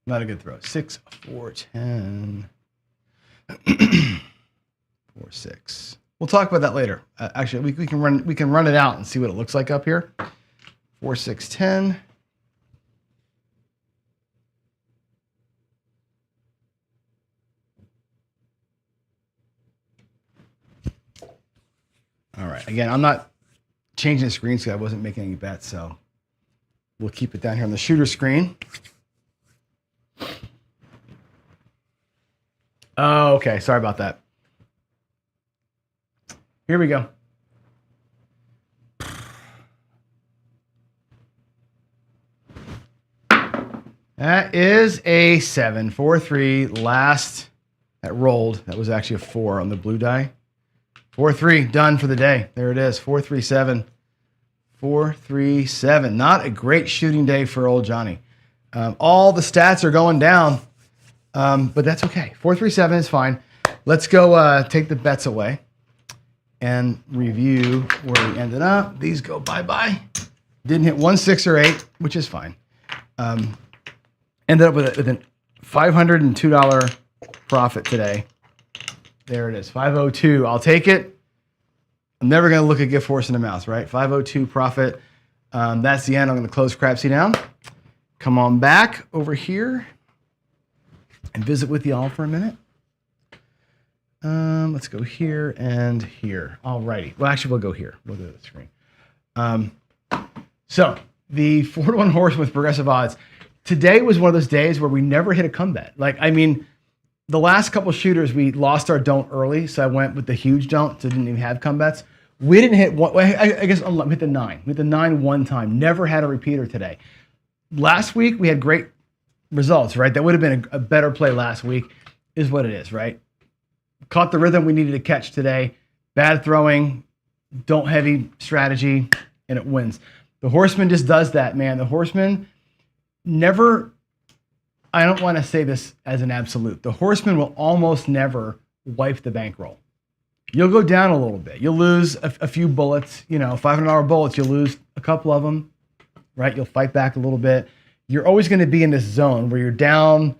Not a good throw. 6, 4, 10. 4, 6. We'll talk about that later. Actually, we can run it out and see what it looks like up here. 4, 6, 10. All right. Again, I'm not changing the screen because I wasn't making any bets, so we'll keep it down here on the shooter screen. Oh, okay. Sorry about that. Here we go. That is a 7. 4-3 last. That rolled. That was actually a 4 on the blue die. 4-3 done for the day. There it is. 4-3-7. 4-3-7. Not a great shooting day for old Johnny. All the stats are going down, but that's okay. 4-3-7 is fine. Let's go take the bets away and review where we ended up. These go bye-bye. Didn't hit 1, 6, or 8, which is fine. Ended up with a $502 profit today. There it is, 502. I'll take it. I'm never going to look at gift horse in the mouth, right? 502 profit. That's the end. I'm going to close Crapsy down. Come on back over here and visit with y'all for a minute. Let's go here and here. All righty. Well, actually, we'll go here. We'll go to the screen. So the 4-to-1 horse with progressive odds. Today was one of those days where we never hit a comeback. Like, I mean, the last couple shooters, we lost our don't early, so I went with the huge don't, so didn't even have comebacks. We didn't hit one. I guess we hit the 9. We hit the 9 one time. Never had a repeater today. Last week we had great results, right? That would have been a better play last week. Is what it is, right? Caught the rhythm we needed to catch today. Bad throwing, don't heavy strategy, and it wins. The horseman just does that, man. The horseman never. I don't want to say this as an absolute. The horseman will almost never wipe the bankroll. You'll go down a little bit. You'll lose a few bullets, $500 bullets. You'll lose a couple of them, right? You'll fight back a little bit. You're always going to be in this zone where you're down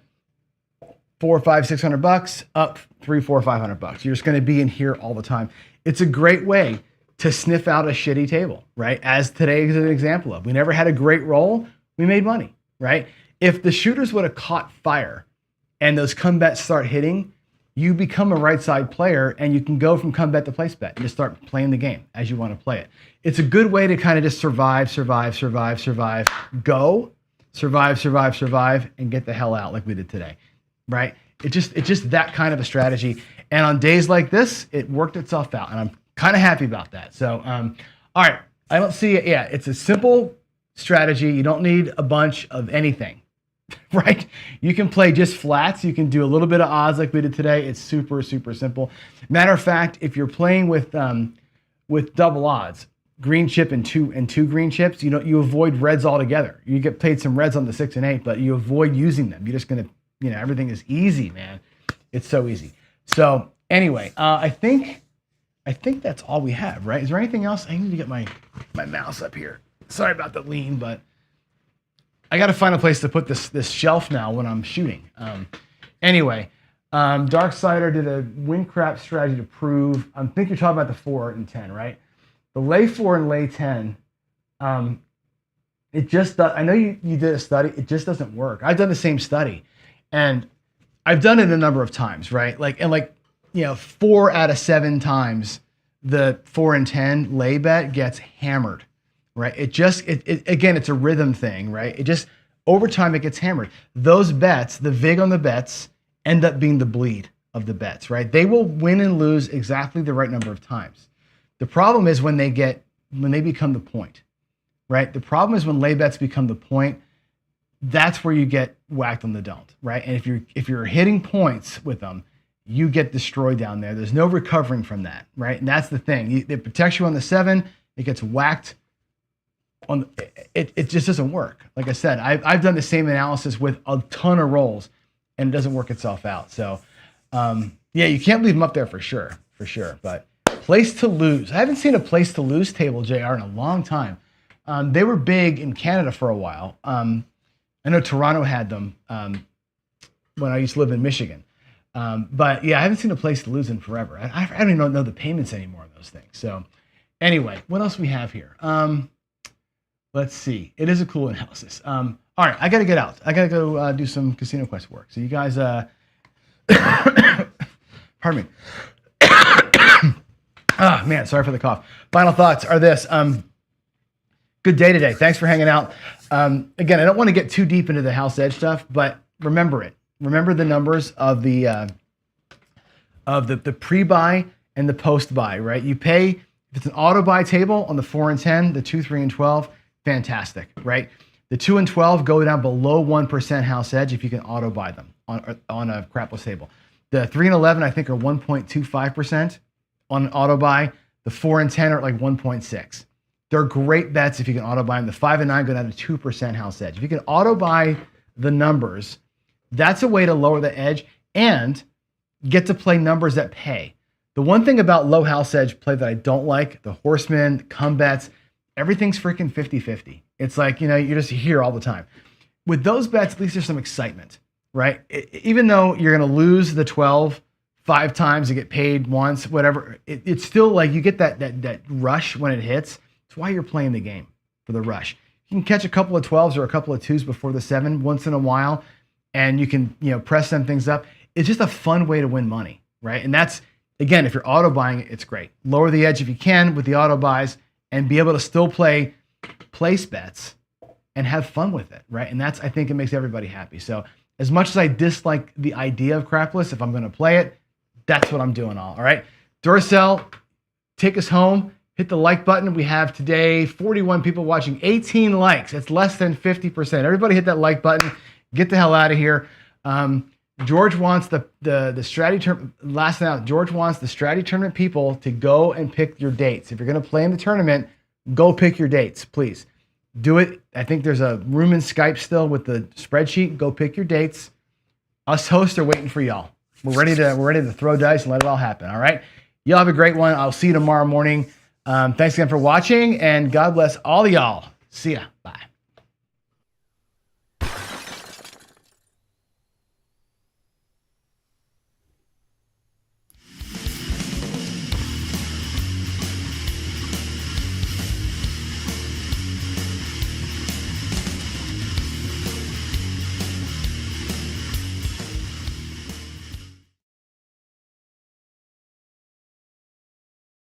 $400, $500, $600, up $300, $400, $500. You're just going to be in here all the time. It's a great way to sniff out a shitty table, right? As today is an example of. We never had a great roll. We made money, right? If the shooters would have caught fire and those come bets start hitting, you become a right side player and you can go from come bet to place bet and just start playing the game as you want to play it. It's a good way to kind of just survive, go, survive, and get the hell out like we did today, right? It's just that kind of a strategy. And on days like this, it worked itself out and I'm kind of happy about that. So, all right, I don't see it. Yeah, it's a simple strategy. You don't need a bunch of anything. Right? You can play just flats. You can do a little bit of odds like we did today. It's super, super simple. Matter of fact, if you're playing with double odds, green chip and two green chips, you avoid reds altogether. You get paid some reds on the 6 and 8, but you avoid using them. You're just gonna, everything is easy, man. It's so easy. So anyway, I think that's all we have, right? Is there anything else? I need to get my mouse up here. Sorry about the lean, but I got to find a place to put this shelf now when I'm shooting. Anyway, Darksider did a win crap strategy to prove. I think you're talking about the 4 and 10, right? The lay 4 and lay 10. It just does. I know you did a study. It just doesn't work. I've done the same study, and I've done it a number of times, right? 4 out of 7 times the 4 and 10 lay bet gets hammered. Right. Again, it's a rhythm thing, right? It just over time it gets hammered. Those bets, the vig on the bets, end up being the bleed of the bets, right? They will win and lose exactly the right number of times. The problem is when they become the point, right? The problem is when lay bets become the point, that's where you get whacked on the don't, right? And if you're hitting points with them, you get destroyed down there. There's no recovering from that, right? And that's the thing. It protects you on the 7. It gets whacked. It just doesn't work. Like I said, I've done the same analysis with a ton of rolls, and it doesn't work itself out. So, yeah, you can't leave them up there for sure. But place to lose. I haven't seen a place to lose table, JR, in a long time. They were big in Canada for a while. I know Toronto had them when I used to live in Michigan. But yeah, I haven't seen a place to lose in forever. I don't even know the payments anymore on those things. So anyway, what else we have here? Let's see. It is a cool analysis. All right, I got to get out. I got to go do some Casino Quest work. So you guys, pardon me. Oh, man, sorry for the cough. Final thoughts are this. Good day today. Thanks for hanging out. Again, I don't want to get too deep into the house edge stuff, but remember it. Remember the numbers of the pre-buy and the post-buy, right? You pay, if it's an auto-buy table on the 4 and 10, the 2, 3, and 12, fantastic, right? The 2 and 12 go down below 1% house edge if you can auto buy them on a crapless table. The 3 and 11, I think, are 1.25% on an auto buy. The 4 and 10 are like 1.6. They're great bets if you can auto buy them. The 5 and 9 go down to 2% house edge. If you can auto buy the numbers, that's a way to lower the edge and get to play numbers that pay. The one thing about low house edge play that I don't like, the horsemen, the come bets, everything's freaking 50-50. It's like, you're just here all the time. With those bets, at least there's some excitement, right? Even though you're going to lose the 12 5 times, you get paid once, whatever, it's still like you get that rush when it hits. It's why you're playing the game, for the rush. You can catch a couple of 12s or a couple of 2s before the 7 once in a while, and you can press some things up. It's just a fun way to win money, right? And that's, again, if you're auto buying it, it's great. Lower the edge if you can with the auto buys and be able to still play place bets and have fun with it, right? And that's, I think it makes everybody happy. So as much as I dislike the idea of crapless, if I'm going to play it, that's what I'm doing all right? Duracell, take us home. Hit the like button. We have today 41 people watching, 18 likes. It's less than 50%. Everybody hit that like button. Get the hell out of here. George wants the strategy tournament. Last night, George wants the strategy tournament people to go and pick your dates. If you're going to play in the tournament, go pick your dates, please. Do it. I think there's a room in Skype still with the spreadsheet. Go pick your dates. Us hosts are waiting for y'all. We're ready to throw dice and let it all happen. All right. Y'all have a great one. I'll see you tomorrow morning. Thanks again for watching, and God bless all of y'all. See ya. Bye.